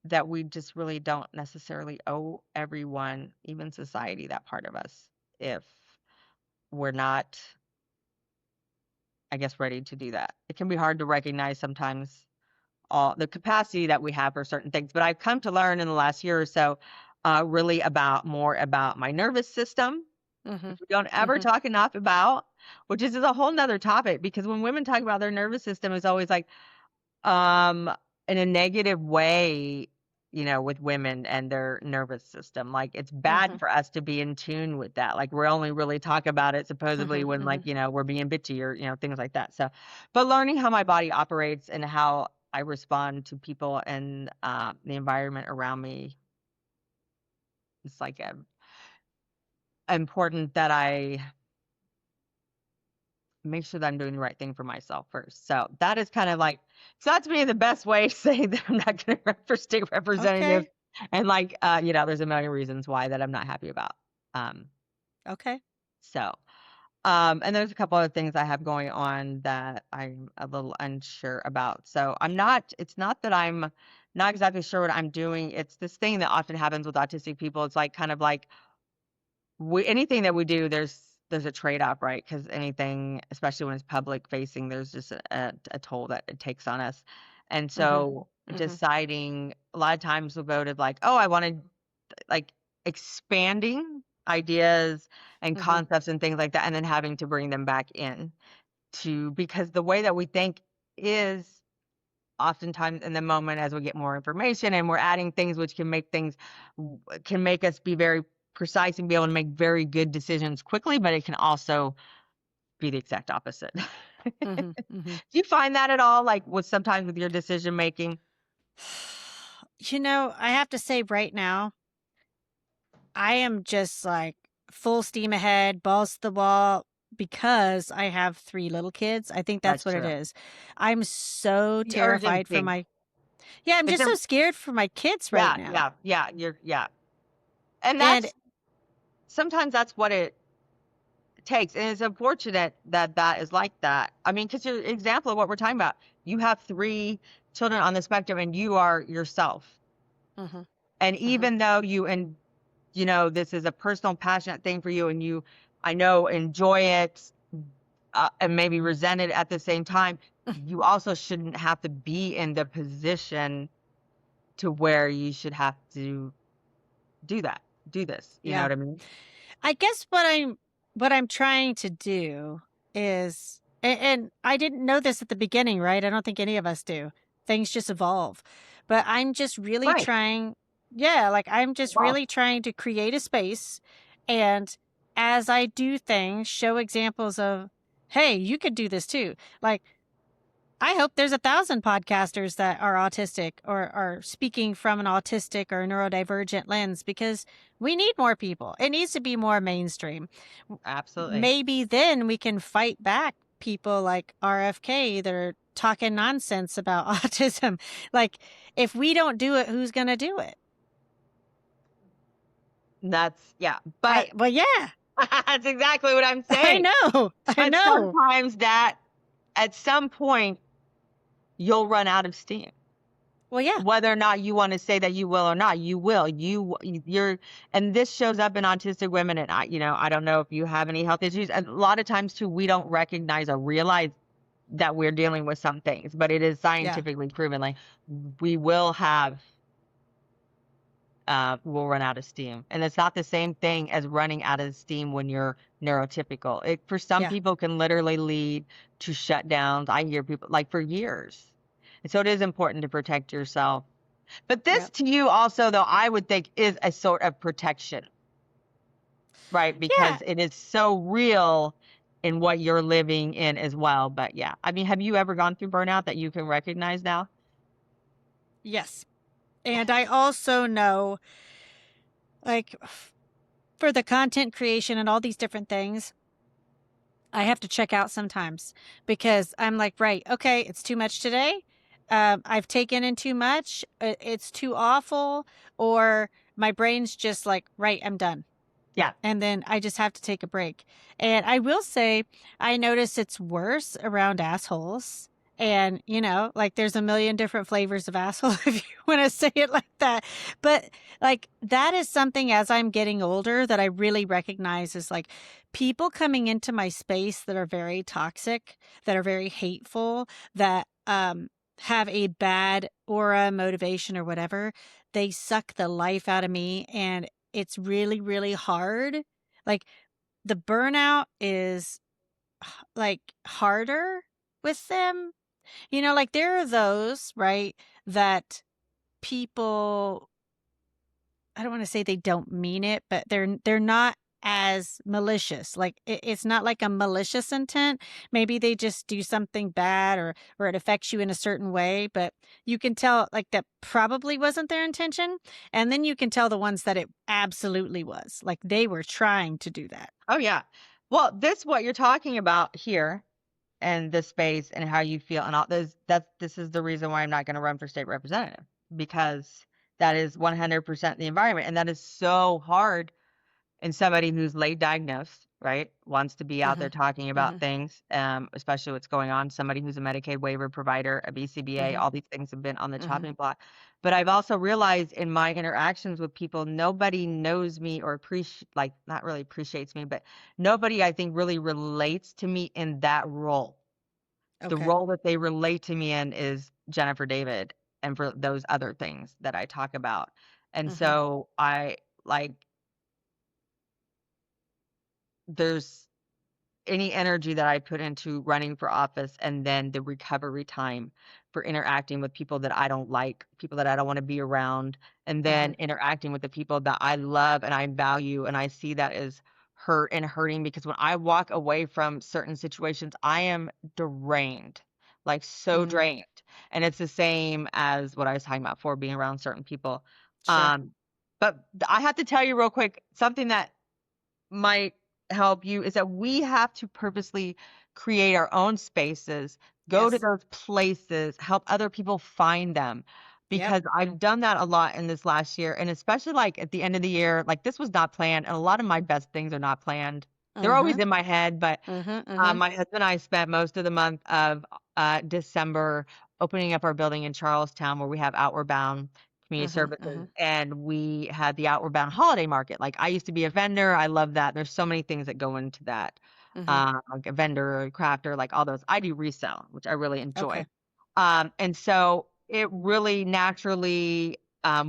that we just really don't necessarily owe everyone, even society, that part of us if we're not, I guess, ready to do that. It can be hard to recognize sometimes all the capacity that we have for certain things. But I've come to learn in the last year or so really about more about my nervous system, Mhm. which we don't ever Mhm. talk enough about, which is a whole nother topic because when women talk about their nervous system, it's always like, um, in a negative way, with women and their nervous system. Like it's bad Mhm. for us to be in tune with that. Like we're only really talk about it supposedly Mhm. when like, Mhm. we're being bitchy or, things like that. So, but learning how my body operates and how I respond to people and the environment around me, it's like important that I make sure that I'm doing the right thing for myself first. So that is kind of like, so that's me the best way to say that I'm not going to run for state representative. Okay. And like, there's a million reasons why that I'm not happy about. Um, Okay. so, and there's a couple other things I have going on that I'm a little unsure about. So it's not that I'm not exactly sure what I'm doing. It's this thing that often happens with autistic people. It's like kind of like anything that we do, there's a trade-off, right? Because anything, especially when it's public facing, there's just a toll that it takes on us. And Mhm. so Mhm. deciding a lot of times we voted like, oh, I wanted like expanding ideas and Mhm. concepts and things like that, and then having to bring them back in to because the way that we think is oftentimes in the moment as we get more information and we're adding things which can make us be very precise and be able to make very good decisions quickly, but it can also be the exact opposite. Do Mhm. Mhm. you find that at all, like with sometimes with your decision making? I have to say right now, I am just like full steam ahead, balls to the wall because I have 3 little kids. I think that's That's what it true. is. I'm so The terrified for urgency. my Yeah, I'm It's just a so scared for my kids right yeah, now. yeah, yeah, yeah. And And that's sometimes that's what it takes. And it's unfortunate that that is like that. I mean, because your example of what we're talking about, you have 3 children on the spectrum and you are yourself. Mhm. And Mhm. even though this is a personal, passionate thing for you and I know, enjoy it and maybe resent it at the same time, you also shouldn't have to be in the position to where you should have to do that, do this. You know Yeah. what I mean? I guess what I'm trying to do is and I didn't know this at the beginning, right? I don't think any of us do. Things just evolve. but I'm just really Right. trying, yeah, like I'm just Well, really trying to create a space. And as I do things, show examples of, hey, you could do this too. Like, I hope there's 1,000 podcasters that are autistic or are speaking from an autistic or neurodivergent lens because we need more people. It needs to be more mainstream. absolutely. Maybe then we can fight back people like RFK that are talking nonsense about autism. Like, if we don't do it, who's going to do it? That's yeah. But Well, yeah, that's exactly what I'm I saying. know. I But know. sometimes that at some point you'll run out of steam. Well, yeah, Whether or not you want to say that you will or not, you will. You're, and this shows up in autistic women. And I don't know if you have any health issues. A lot of times too, we don't recognize or realize that we're dealing with some things, but it is yeah, scientifically proven. Like we will have, we'll run out of steam, and it's not the same thing as running out of steam when you're neurotypical. It for some yeah, people can literally lead to shutdowns. I hear people like for years, and so it is important to protect yourself. But this yep, to you also, though, I would think is a sort of protection, right? yeah, Because it is so real in what you're living in as well. But yeah, I mean, have you ever gone through burnout that you can recognize now? yes. And I also know, like, for the content creation and all these different things, I have to check out sometimes because I'm like, right, okay, it's too much today. I've taken in too much. It's too awful. Or my brain's just like, right, I'm done. Yeah. And then I just have to take a break. And I will say, I notice it's worse around assholes. And, like there's a million different flavors of asshole if you want to say it like that. But like that is something as I'm getting older that I really recognize is like people coming into my space that are very toxic, that are very hateful, that have a bad aura, motivation, or whatever. They suck the life out of me. And it's really, really hard. Like the burnout is like harder with them. Like there are those, right, that people, I don't want to say they don't mean it, but they're not as malicious. Like it's not like a malicious intent. Maybe they just do something bad or it affects you in a certain way, but you can tell like that probably wasn't their intention. And then you can tell the ones that it absolutely was. Like they were trying to do that. Oh yeah. Well, this what you're talking about here and the space and how you feel and all this is the reason why I'm not going to run for state representative because that is 100% the environment and that is so hard in somebody who's late diagnosed, right? Wants to be out there Mhm. talking about Mhm. things, especially what's going on. Somebody who's a Medicaid waiver provider, a BCBA, Mhm. all these things have been on the Mhm. chopping block. But I've also realized in my interactions with people, nobody knows me or like not really appreciates me, but nobody I think really relates to me in that role. The Okay. role that they relate to me in is Jennifer David and for those other things that I talk about. And Mhm. so I like there's any energy that I put into running for office and then the recovery time for interacting with people that I don't like, people that I don't want to be around, and then Mhm. interacting with the people that I love and I value and I see that as hurt and hurting because when I walk away from certain situations, I am drained, like so Mhm. drained. And it's the same as what I was talking about for being around certain people. Sure. Um, but I have to tell you real quick something that might help you is that we have to purposely create our own spaces, go to Yes. those places, help other people find them. Yep. Because I've done that a lot in this last year. And especially like at the end of the year, like this was not planned. And a lot of my best things are not planned. They're always Mhm. in my head, but Mhm. Mhm. my husband and I spent most of the month of December opening up our building in Charlestown where we have Outward Bound Community Mhm. Services, Mhm. and we had the Outward Bound Holiday Market. Like I used to be a vendor. I love that. There's so many things that go into that. Mhm. Like a vendor, a crafter, like all those. I do resell, which I really enjoy. Okay. And so it really naturally,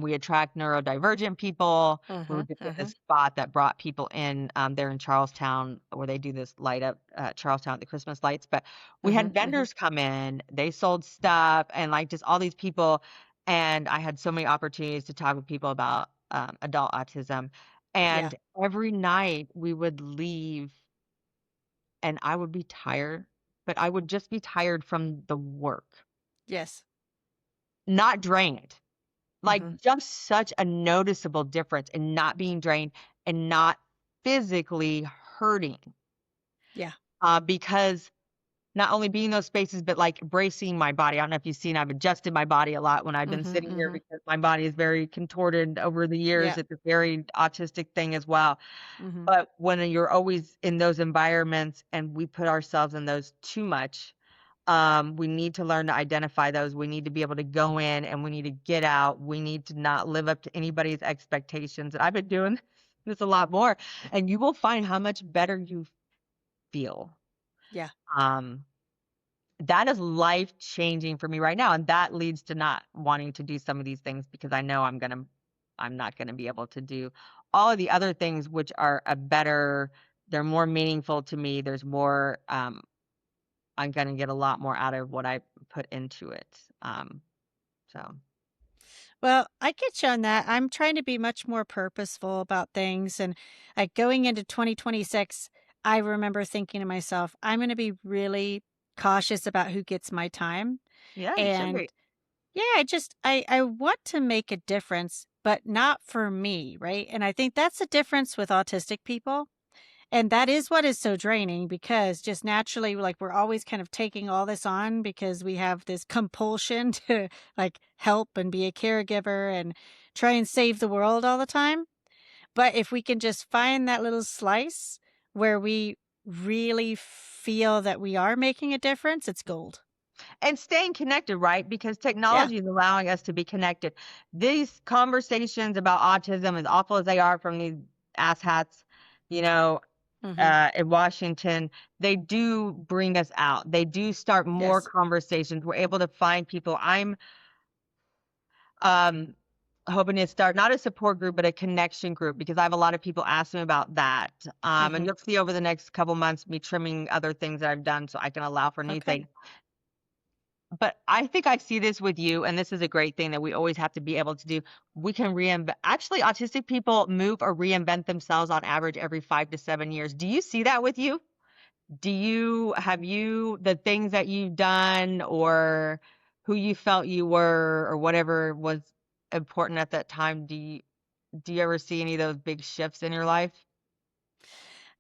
we attract neurodivergent people. We Mhm. just get this Mhm. spot that brought people in. There in Charlestown where they do this light up Charlestown, the Christmas lights. But we had Mhm. Mhm. vendors come in, they sold stuff and like just all these people. and I had so many opportunities to talk with people about adult autism. Yeah. And every night we would leave, and I would be tired, but I would just be tired from the work, Yes. not drained. Like, Hmm. just such a noticeable difference in not being drained and not physically hurting, Yeah. because not only being in those spaces, but, like, bracing my body. I don't know if you've seen, I've adjusted my body a lot when I've been Hmm. sitting here Hmm. because my body is very contorted over the years. Yeah. It's a very autistic thing as well. Hmm. But when you're always in those environments and we put ourselves in those too much, we need to learn to identify those. We need to be able to go in and we need to get out. We need to not live up to anybody's expectations. And I've been doing this a lot more, and you will find how much better you feel. Yeah. Um, that is life changing for me right now. And that leads to not wanting to do some of these things because I know I'm not gonna be able to do all of the other things which are they're more meaningful to me. There's more, I'm gonna get a lot more out of what I put into it. So Well, I get you on that. I'm trying to be much more purposeful about things. And like going into 2026, I remember thinking to myself, I'm going to be really cautious about who gets my time. yeah, you should And be. yeah, I want to make a difference, but not for me, right? And I think that's the difference with autistic people. And that is what is so draining because just naturally, like, we're always kind of taking all this on because we have this compulsion to like help and be a caregiver and try and save the world all the time. But if we can just find that little slice where we really feel that we are making a difference, it's gold. And staying connected, right? Because Yeah. technology is allowing us to be connected. These conversations about autism, as awful as they are from these asshats, you know, Hmm. in Washington, they do bring us out. They do start more Yes. conversations. We're able to find people. I'm um, hoping to start not a support group, but a connection group because I have a lot of people ask me about that. And Hmm. you'll see over the next couple months me trimming other things that I've done so I can allow for new Okay. things. But I think I see this with you, and this is a great thing that we always have to be able to do. We can reinvent. Actually, autistic people move or reinvent themselves on average every 5 to 7 years. Do you see that with you? Have you, the things that you've done or who you felt you were or whatever was important at that time? Do you ever see any of those big shifts in your life?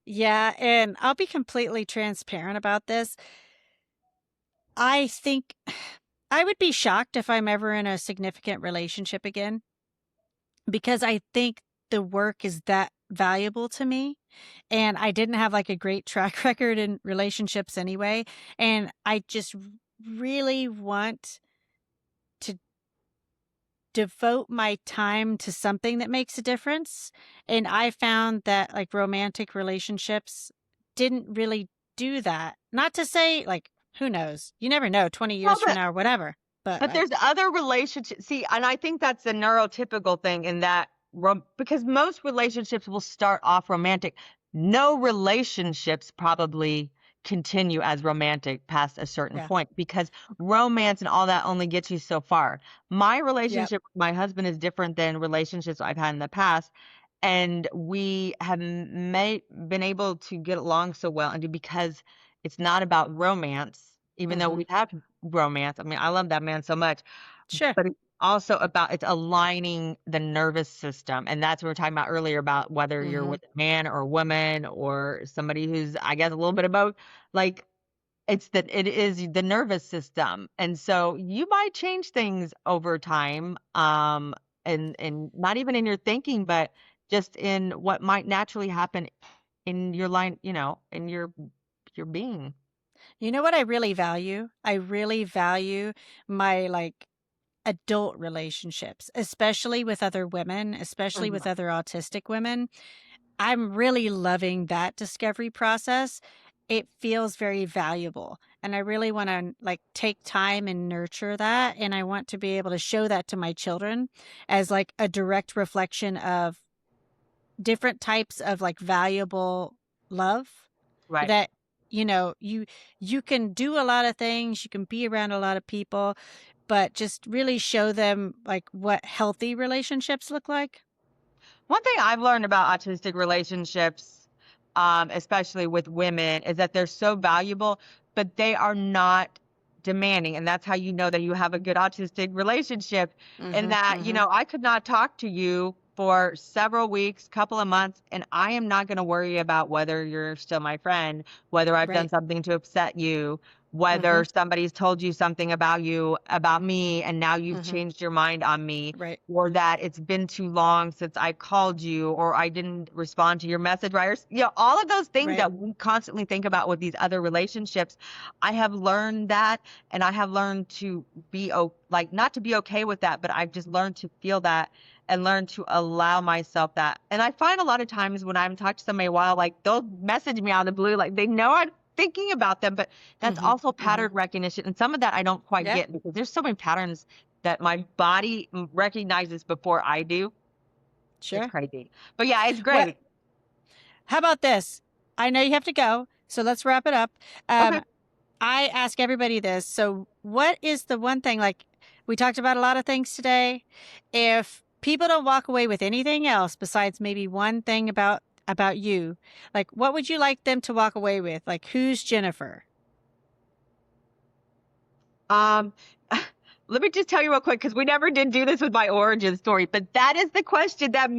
Yeah. And I'll be completely transparent about this. I think I would be shocked if I'm ever in a significant relationship again because I think the work is that valuable to me. And I didn't have like a great track record in relationships anyway. And I just really want to devote my time to something that makes a difference. And I found that like romantic relationships didn't really do that. Not to say like, who knows? You never know, 20 Well, years from now or whatever. But but like, there's other relationships. See, and I think that's a neurotypical thing in that because most relationships will start off romantic. No relationships probably continue as romantic past a certain yeah. point because romance and all that only gets you so far. My Yep. relationship with my husband is different than relationships I've had in the past. And we have been able to get along so well, and because it's not about romance, even though Hmm. we've had romance. I mean, I love that man so much, Sure. but it's also about it's aligning the nervous system. And that's what we were talking about earlier about whether you're Hmm. with a man or a woman or somebody who's, I guess, a little bit of both. Like it is the nervous system. And so you might change things over time. And not even in your thinking, but just in what might naturally happen in your line, in your being. You know what I really value? I really value my like adult relationships, especially with other women, especially with Mhm. other autistic women. I'm really loving that discovery process. It feels very valuable. And I really want to like take time and nurture that. And I want to be able to show that to my children as like a direct reflection of different types of like valuable love Right. that you can do a lot of things, you can be around a lot of people, but just really show them like what healthy relationships look like? One thing I've learned about autistic relationships, especially with women, is that they're so valuable, but they are not demanding. And that's how you know that you have a good autistic relationship. In Mhm, that, mhm. I could not talk to you for several weeks, couple of months, and I am not going to worry about whether you're still my friend, whether I've done Right. something to upset you, whether Mhm, somebody's told you something about you, about me, and now you've mhm. changed your mind on me, Right. or that it's been too long since I called you, or I didn't respond to your message, right? Or, all of those things Right. that we constantly think about with these other relationships. I have learned that, and I have learned to be like not to be okay with that, but I've just learned to feel that and learn to allow myself that. And I find a lot of times when I'm talking to somebody a while, like they'll message me out of the blue, like they know I'm thinking about them, but that's Mhm, also mhm. pattern recognition. And some of that I don't quite Yeah, get because there's so many patterns that my body recognizes before I do. It's sure. crazy. But yeah, it's What great. how about this? I know you have to go, so let's wrap it up. Okay. Um, I ask everybody this. So, what is the one thing, like we talked about a lot of things today. If people don't walk away with anything else besides maybe one thing about you, like what would you like them to walk away with? Like who's Jennifer? Um, let me just tell you real quick because we never did do this with my origin story, but that is the question that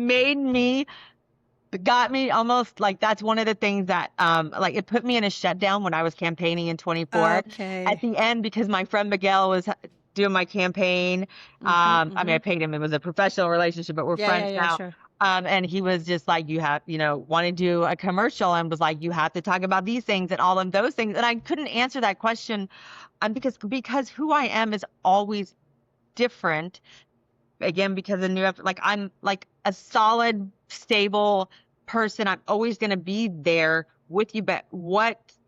got me almost like that's one of the things that like it put me in a shutdown when I was campaigning in 24 at Okay. the end because my friend Miguel was doing my campaign. Mhm, I mean, I mhm. paid him. It was a professional relationship, but we're Yeah, yeah, friends yeah, now. sure. And he was just like, you have, wanted to do a commercial and was like, you have to talk about these things and all of those things. And I couldn't answer that question because who I am is always different. Again, because of like I'm like a solid, stable person. I'm always going to be there with you. But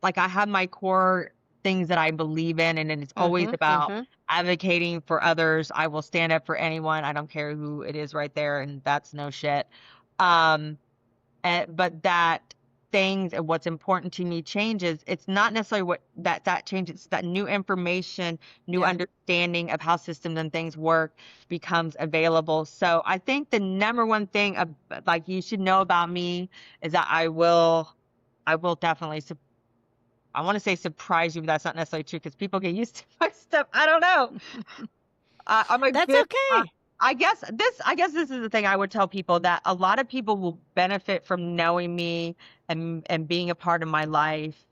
like I have my core things that I believe in, and it's always Mhm, about mhm. advocating for others. I will stand up for anyone. I don't care who it is right there. And that's no shit. Um, but that things and what's important to me changes. It's not necessarily what that changes. It's that new information, new Yeah. understanding of how systems and things work becomes available. So I think the number one thing like you should know about me is that I will definitely I want to say surprise you, but that's not necessarily true because people get used to my stuff. I don't know. I'm a That's good. okay. I guess this is the thing I would tell people that a lot of people will benefit from knowing me and being a part of my life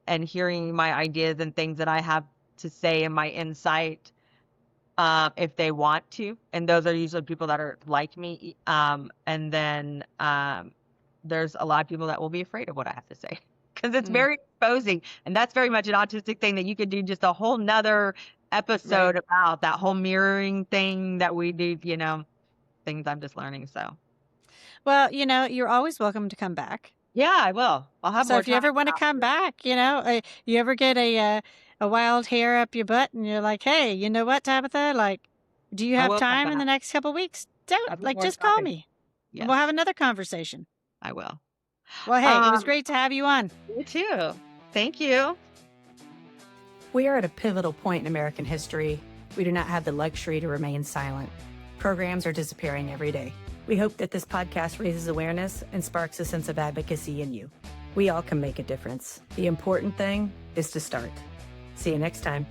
and hearing my ideas and things that I have to say and my insight if they want to. And those are usually people that are like me. And then there's a lot of people that will be afraid of what I have to say because it's Mm, very exposing. And that's very much an autistic thing that you could do just a whole nother right. episode about that whole mirroring thing that we do, things I'm just learning. So Well, you're always welcome to come back. yeah, I will. I'll have So more if you time ever want to about come this. back, you ever get a wild hair up your butt and you're like, "Hey, you know what, Tabitha? Like, do you I have will come time in the back. next couple weeks? Don't I'll be like more just call shopping. me and we'll Yes, have another conversation." I will. Well, hey, it was Um, great to have you on. you too. Thank you. We are at a pivotal point in American history. We do not have the luxury to remain silent. Programs are disappearing every day. We hope that this podcast raises awareness and sparks a sense of advocacy in you. We all can make a difference. The important thing is to start. See you next time.